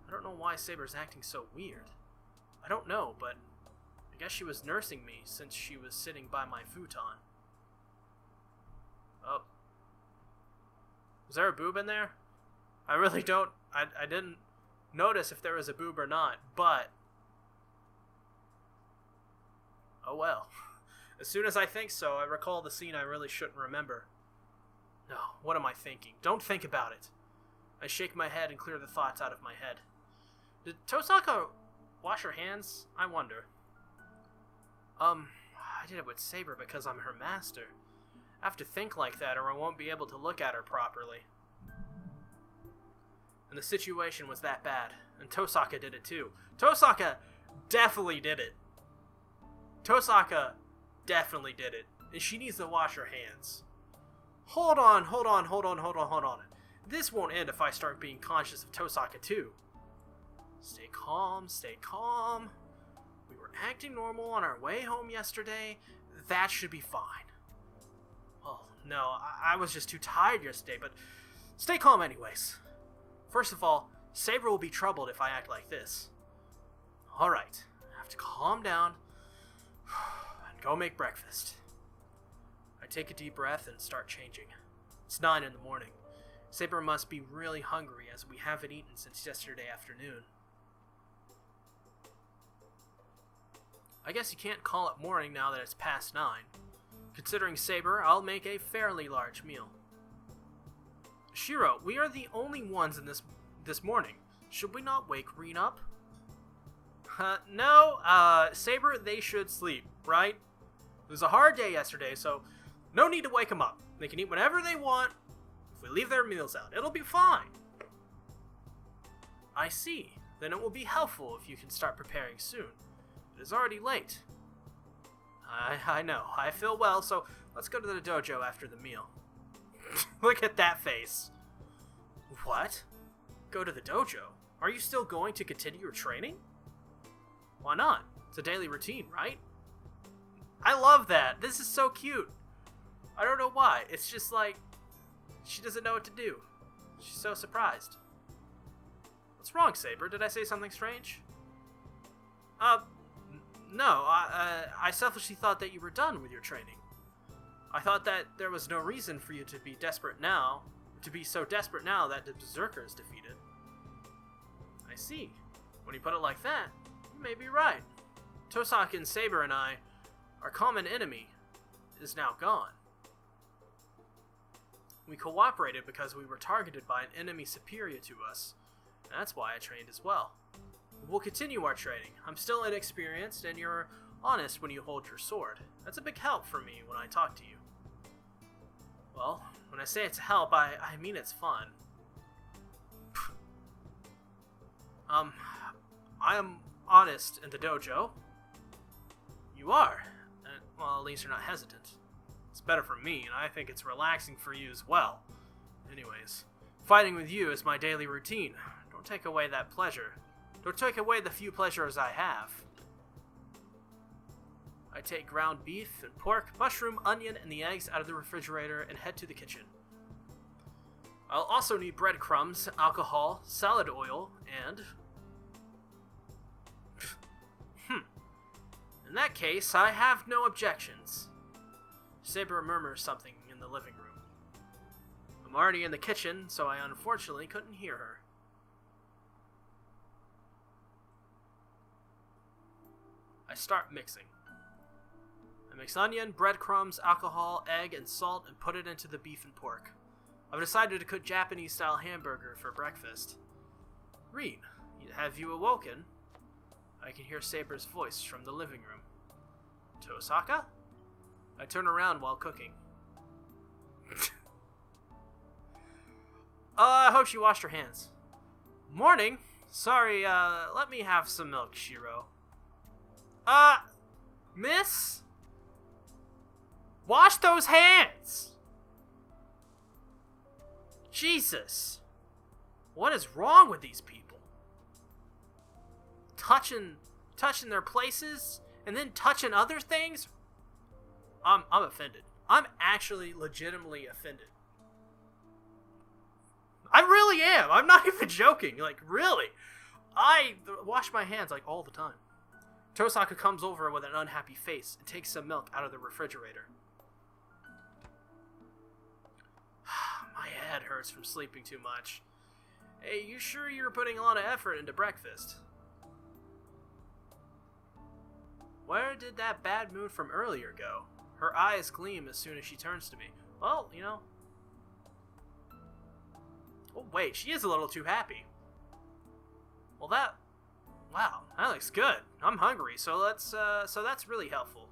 I don't know why Saber's acting so weird. I don't know, but I guess she was nursing me since she was sitting by my futon. Oh. Was there a boob in there? I really don't... I didn't notice if there was a boob or not, but... Oh well. As soon as I think so, I recall the scene I really shouldn't remember. No, what am I thinking? Don't think about it. I shake my head and clear the thoughts out of my head. Did Tosaka wash her hands? I wonder. I did it with Saber because I'm her master. I have to think like that or I won't be able to look at her properly. And the situation was that bad. And Tosaka did it too. Tosaka definitely did it. Tosaka definitely did it. And she needs to wash her hands. Hold on. This won't end if I start being conscious of Tosaka too. Stay calm. We were acting normal on our way home yesterday. That should be fine. Well, no, I was just too tired yesterday, but stay calm anyways. First of all, Saber will be troubled if I act like this. Alright, I have to calm down and go make breakfast. I take a deep breath and start changing. It's 9 in the morning. Saber must be really hungry as we haven't eaten since yesterday afternoon. I guess you can't call it morning now that it's past 9. Considering Saber, I'll make a fairly large meal. Shiro, we are the only ones in this morning. Should we not wake Reen up? No, Saber, they should sleep, right? It was a hard day yesterday, so no need to wake them up. They can eat whatever they want if we leave their meals out. It'll be fine. I see. Then it will be helpful if you can start preparing soon. It is already late. I know. I feel well, so let's go to the dojo after the meal. Look at that face. What? Go to the dojo? Are you still going to continue your training? Why not? It's a daily routine, right? I love that. This is so cute. I don't know why. It's just like, she doesn't know what to do. She's so surprised. What's wrong, Saber? Did I say something strange? No. I selfishly thought that you were done with your training. I thought that there was no reason for you to be so desperate now that the Berserker is defeated. I see. When you put it like that, you may be right. Tosaka and Saber and I, our common enemy, is now gone. We cooperated because we were targeted by an enemy superior to us. And that's why I trained as well. We'll continue our training. I'm still inexperienced, and you're honest when you hold your sword. That's a big help for me when I talk to you. Well, when I say it's a help, I mean it's fun. I am honest in the dojo. You are. Well, least you're not hesitant. It's better for me, and I think it's relaxing for you as well. Anyways, fighting with you is my daily routine. Don't take away that pleasure. Don't take away the few pleasures I have. I take ground beef and pork, mushroom, onion, and the eggs out of the refrigerator and head to the kitchen. I'll also need breadcrumbs, alcohol, salad oil, and... In that case, I have no objections. Saber murmurs something in the living room. I'm already in the kitchen, so I unfortunately couldn't hear her. I start mixing. I mix onion, breadcrumbs, alcohol, egg, and salt and put it into the beef and pork. I've decided to cook Japanese-style hamburger for breakfast. Reen, have you awoken? I can hear Saber's voice from the living room. Tosaka? I turn around while cooking. I hope she washed her hands. Morning. Sorry, let me have some milk, Shiro. Miss? Wash those hands! Jesus. What is wrong with these people? Touching their places and then touching other things? I'm offended. I'm actually legitimately offended. I really am. I'm not even joking. Like, really. I wash my hands, like, all the time. Tosaka comes over with an unhappy face and takes some milk out of the refrigerator. My head hurts from sleeping too much. Hey, you sure you're putting a lot of effort into breakfast? Where did that bad mood from earlier go? Her eyes gleam as soon as she turns to me. Well, you know. Oh, wait, she is a little too happy. Well, wow, that looks good. I'm hungry, so that's really helpful.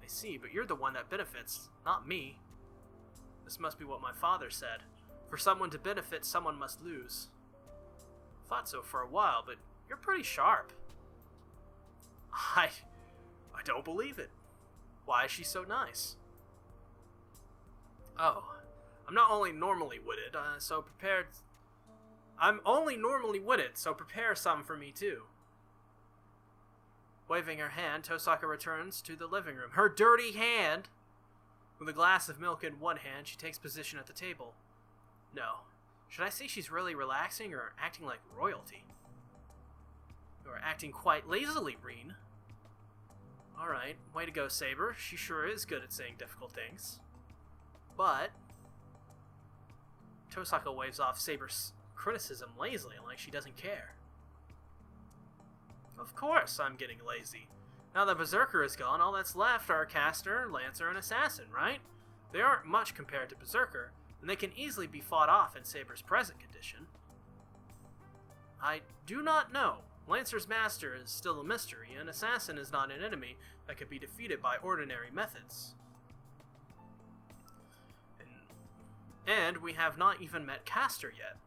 I see, but you're the one that benefits, not me. This must be what my father said. For someone to benefit, someone must lose. Thought so for a while, but you're pretty sharp. I don't believe it. Why is she so nice? Oh, I'm only normally witted, so prepare some for me too. Waving her hand, Tosaka returns to the living room. Her dirty hand! With a glass of milk in one hand, she takes position at the table. No. Should I say she's really relaxing or acting like royalty? Or acting quite lazily, Reen. Alright, way to go, Saber. She sure is good at saying difficult things. But Tosaka waves off Saber's criticism lazily, like she doesn't care. Of course I'm getting lazy. Now that Berserker is gone, all that's left are a caster, lancer, and assassin, right? They aren't much compared to Berserker, and they can easily be fought off in Saber's present condition. I do not know. Lancer's master is still a mystery, and assassin is not an enemy that could be defeated by ordinary methods. And we have not even met Caster yet.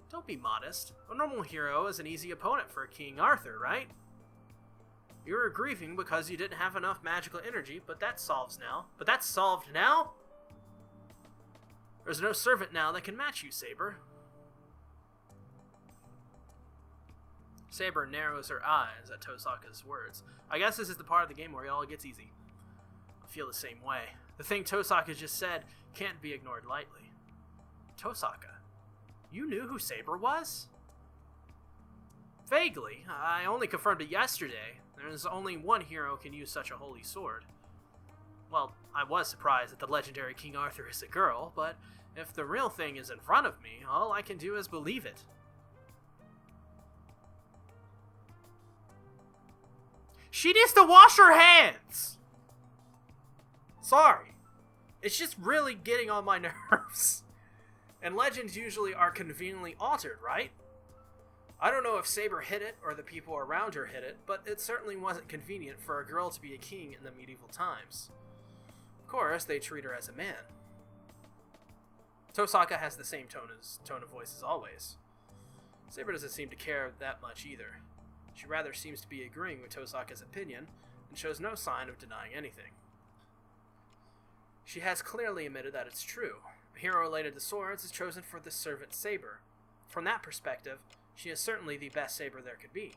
Don't be modest. A normal hero is an easy opponent for King Arthur, right? You were grieving because you didn't have enough magical energy, but that's solved now. There's no servant now that can match you, Saber. Saber narrows her eyes at Tosaka's words. I guess this is the part of the game where it all gets easy. I feel the same way. The thing Tosaka just said can't be ignored lightly. Tosaka, you knew who Saber was? Vaguely. I only confirmed it yesterday. There's only one hero can use such a holy sword. Well, I was surprised that the legendary King Arthur is a girl, but if the real thing is in front of me, all I can do is believe it. She needs to wash her hands! Sorry. It's just really getting on my nerves. And legends usually are conveniently altered, right? I don't know if Saber hit it or the people around her hit it, but it certainly wasn't convenient for a girl to be a king in the medieval times. Of course, they treat her as a man. Tosaka has the same tone of voice as always. Saber doesn't seem to care that much either. She rather seems to be agreeing with Tosaka's opinion, and shows no sign of denying anything. She has clearly admitted that it's true. A hero related to swords is chosen for the servant Saber. From that perspective, she is certainly the best Saber there could be.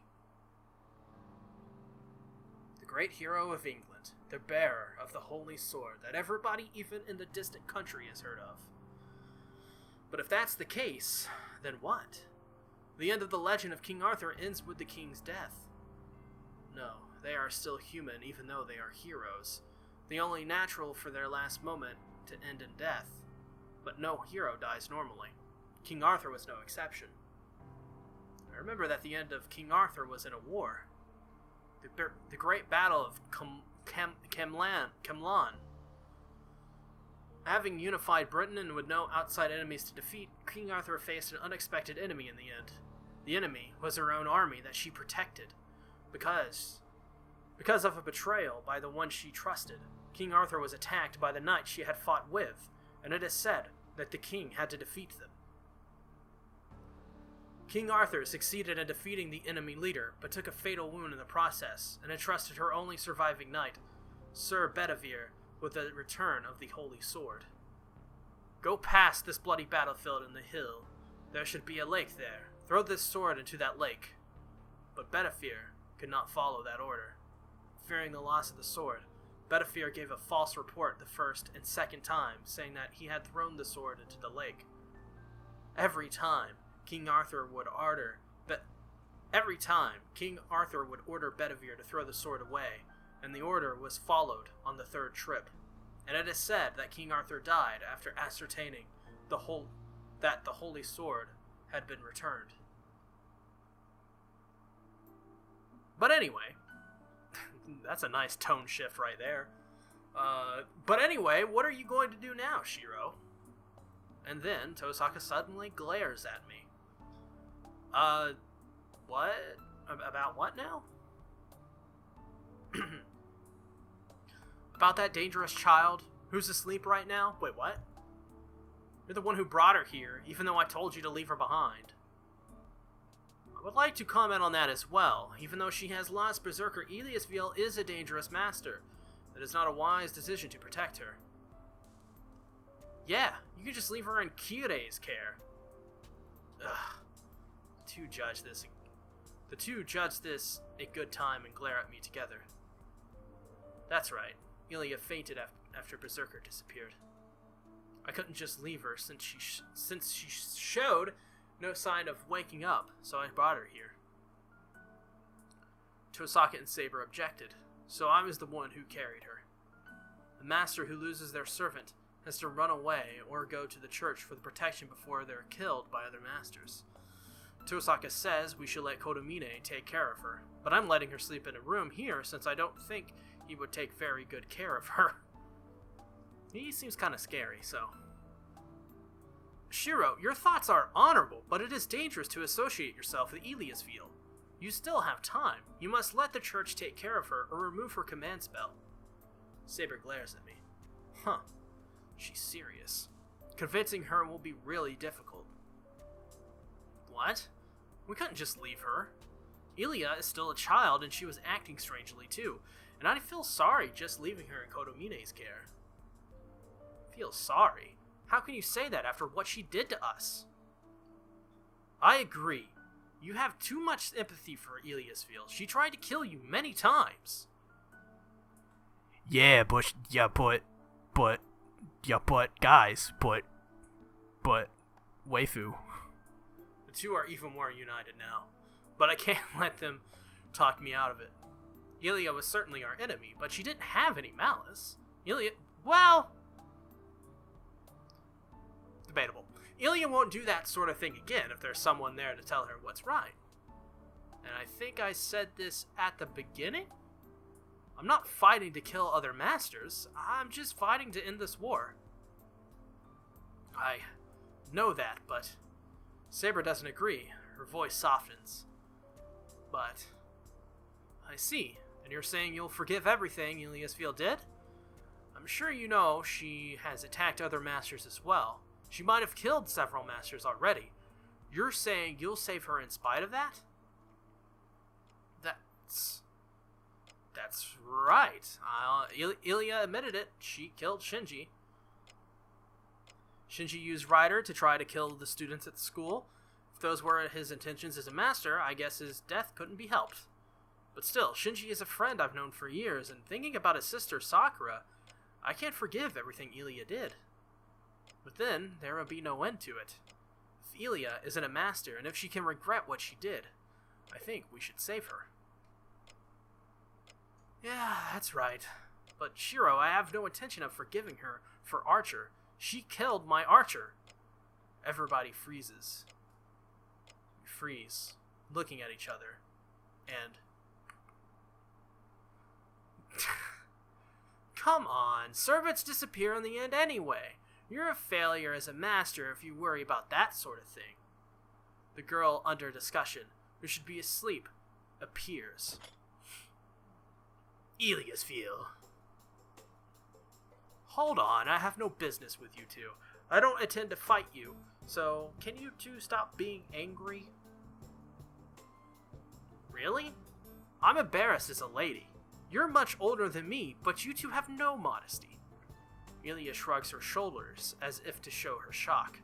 The great hero of England, the bearer of the holy sword that everybody even in the distant country has heard of. But if that's the case, then what? The end of the legend of King Arthur ends with the king's death. No, they are still human even though they are heroes. The only natural for their last moment to end in death. But no hero dies normally. King Arthur was no exception. I remember that the end of King Arthur was in a war. The great battle of Camlan. Having unified Britain and with no outside enemies to defeat, King Arthur faced an unexpected enemy in the end. The enemy was her own army that she protected. Because of a betrayal by the one she trusted, King Arthur was attacked by the knight she had fought with, and it is said that the king had to defeat them. King Arthur succeeded in defeating the enemy leader, but took a fatal wound in the process, and entrusted her only surviving knight, Sir Bedivere, with the return of the holy sword. Go past this bloody battlefield in the hill. There should be a lake there. Throw this sword into that lake. But Bedivere could not follow that order. Fearing the loss of the sword, Bedivere gave a false report the first and second time, saying that he had thrown the sword into the lake. Every time, King Arthur would order Bedivere to throw the sword away, and the order was followed on the third trip. And it is said that King Arthur died after ascertaining that the holy sword had been returned. But anyway, that's a nice tone shift right there. But anyway, what are you going to do now, Shiro? And then Tosaka suddenly glares at me. What? About what now? About that dangerous child who's asleep right now? Wait, what? You're the one who brought her here, even though I told you to leave her behind. I would like to comment on that as well. Even though she has lost Berserker, Iliasviel is a dangerous master. It is not a wise decision to protect her. Yeah, you can just leave her in Kirei's care. Ugh. The two judge this a good time and glare at me together. That's right. Ilia fainted after Berserker disappeared. I couldn't just leave her since she showed no sign of waking up, so I brought her here. Tosaka and Saber objected, so I was the one who carried her. The master who loses their servant has to run away or go to the church for the protection before they're killed by other masters. Tosaka says we should let Kodomine take care of her, but I'm letting her sleep in a room here since I don't think he would take very good care of her. He seems kind of scary, so... Shiro, your thoughts are honorable, but it is dangerous to associate yourself with Iliasviel. You still have time. You must let the church take care of her or remove her command spell. Saber glares at me. Huh. She's serious. Convincing her will be really difficult. What? We couldn't just leave her. Ilia is still a child and she was acting strangely too, and I feel sorry just leaving her in Kodomine's care. Feel sorry? How can you say that after what she did to us? I agree. You have too much empathy for Iliasviel. She tried to kill you many times. Yeah, but guys, waifu. The two are even more united now, but I can't let them talk me out of it. Ilia was certainly our enemy, but she didn't have any malice. Debatable. Ilia won't do that sort of thing again if there's someone there to tell her what's right. And I think I said this at the beginning? I'm not fighting to kill other masters, I'm just fighting to end this war. I know that, but Saber doesn't agree. Her voice softens. But I see. And you're saying you'll forgive everything Iliasviel did? I'm sure you know she has attacked other masters as well. She might have killed several masters already. You're saying you'll save her in spite of that? That's right. Ilya admitted it. She killed Shinji. Shinji used Rider to try to kill the students at the school. If those were his intentions as a master, I guess his death couldn't be helped. But still, Shinji is a friend I've known for years, and thinking about his sister Sakura, I can't forgive everything Ilya did. But then, there will be no end to it. If Ilya isn't a master, and if she can regret what she did, I think we should save her. Yeah, that's right. But Shiro, I have no intention of forgiving her for Archer. She killed my Archer. Everybody freezes. We freeze, looking at each other, and... Come on, servants disappear in the end anyway. You're a failure as a master if you worry about that sort of thing. The girl under discussion, who should be asleep, appears. Ilya's feel. Hold on, I have no business with you two. I don't intend to fight you, so can you two stop being angry? Really? I'm embarrassed as a lady. You're much older than me, but you two have no modesty. Ilya shrugs her shoulders, as if to show her shock.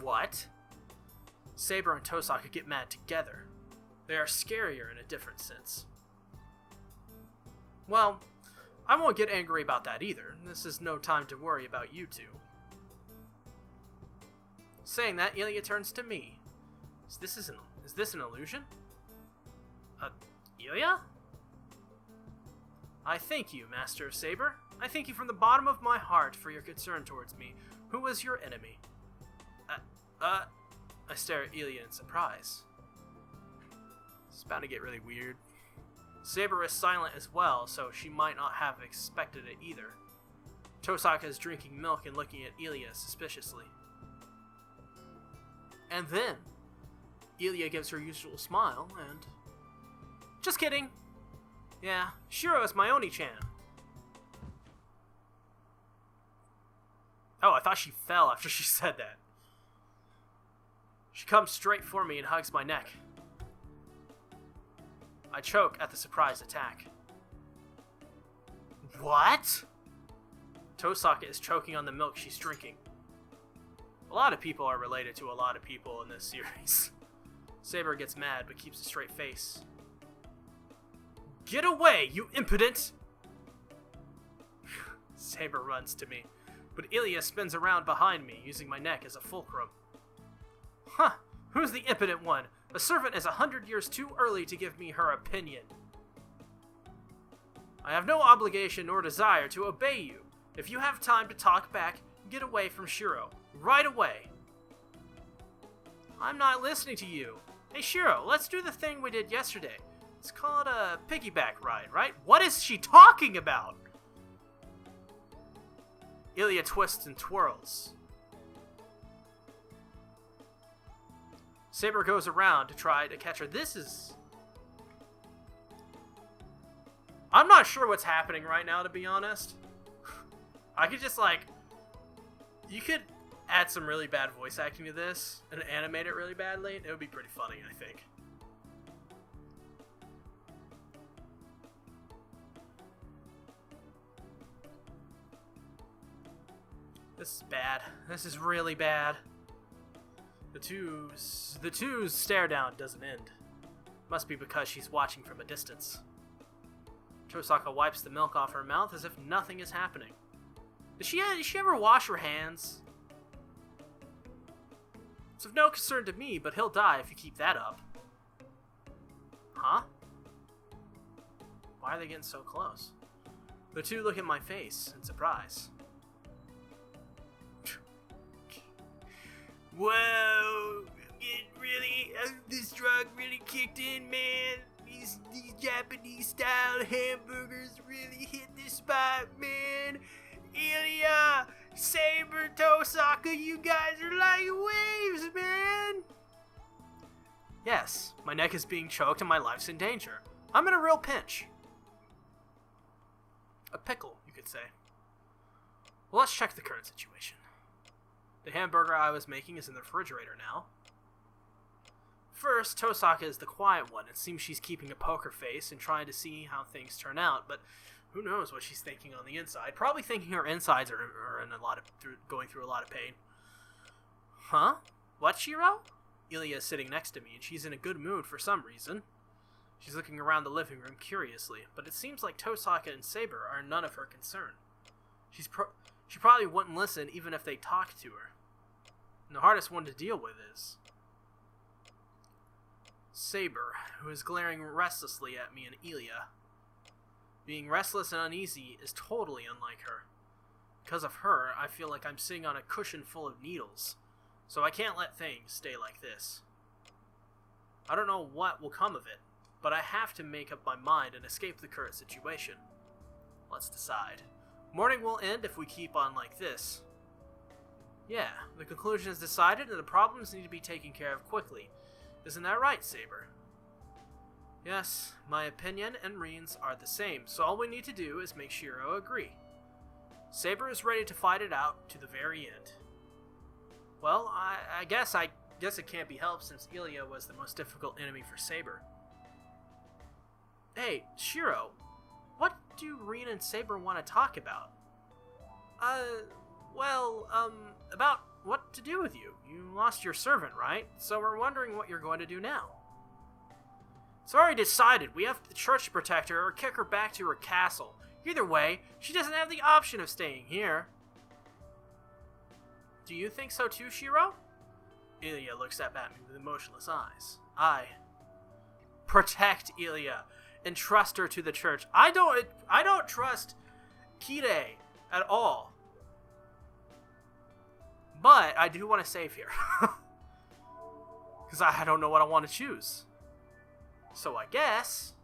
What? Saber and Tosaka get mad together. They are scarier in a different sense. Well, I won't get angry about that either. This is no time to worry about you two. Saying that, Ilya turns to me. Is this an illusion? Ilya? I thank you, Master of Saber. I thank you from the bottom of my heart for your concern towards me. Who was your enemy? I stare at Ilya in surprise. It's about to get really weird. Saber is silent as well, so she might not have expected it either. Tosaka is drinking milk and looking at Ilya suspiciously. And then, Ilya gives her usual smile and... Just kidding! Yeah, Shiro is my Oni-chan. Oh, I thought she fell after she said that. She comes straight for me and hugs my neck. I choke at the surprise attack. What? Tosaka is choking on the milk she's drinking. A lot of people are related to a lot of people in this series. Saber gets mad but keeps a straight face. Get away, you impudent! Saber runs to me, but Ilya spins around behind me, using my neck as a fulcrum. Huh, who's the impotent one? A servant is 100 years too early to give me her opinion. I have no obligation nor desire to obey you. If you have time to talk back, get away from Shiro. Right away. I'm not listening to you. Hey Shiro, let's do the thing we did yesterday. Let's call it a piggyback ride, right? What is she talking about? Ilya twists and twirls. Saber goes around to try to catch her. I'm not sure what's happening right now, to be honest. I could just, you could add some really bad voice acting to this and animate it really badly. It would be pretty funny, I think. This is bad. This is really bad. The two's stare down doesn't end. Must be because she's watching from a distance. Tosaka wipes the milk off her mouth as if nothing is happening. Does she ever wash her hands? It's of no concern to me, but he'll die if you keep that up. Huh? Why are they getting so close? The two look at my face in surprise. Whoa, this drug really kicked in, man. These Japanese style hamburgers really hit the spot, man. Ilya, Saber, Tosaka, you guys are like waves, man. Yes, my neck is being choked and my life's in danger. I'm in a real pinch. A pickle, you could say. Well, let's check the current situation. The hamburger I was making is in the refrigerator now. First, Tosaka is the quiet one. It seems she's keeping a poker face and trying to see how things turn out, but who knows what she's thinking on the inside. Probably thinking her insides are going through a lot of pain. Huh? What, Shiro? Ilya is sitting next to me, and she's in a good mood for some reason. She's looking around the living room curiously, but it seems like Tosaka and Saber are none of her concern. She probably wouldn't listen even if they talked to her. And the hardest one to deal with is Saber, who is glaring restlessly at me and Ilya. Being restless and uneasy is totally unlike her. Because of her, I feel like I'm sitting on a cushion full of needles, so I can't let things stay like this. I don't know what will come of it, but I have to make up my mind and escape the current situation. Let's decide. Morning will end if we keep on like this. Yeah, the conclusion is decided and the problems need to be taken care of quickly. Isn't that right, Saber? Yes, my opinion and Reen's are the same, so all we need to do is make Shiro agree. Saber is ready to fight it out to the very end. Well, I guess it can't be helped since Ilya was the most difficult enemy for Saber. Hey, Shiro, what do Reen and Saber want to talk about? About what to do with you. You lost your servant, right? So we're wondering what you're going to do now. It's already decided. We have the church to protect her or kick her back to her castle. Either way, she doesn't have the option of staying here. Do you think so too, Shiro? Ilya looks up at me with emotionless eyes. I protect Ilya and trust her to the church. I don't trust Kire at all. But I do want to save here. Because I don't know what I want to choose. So I guess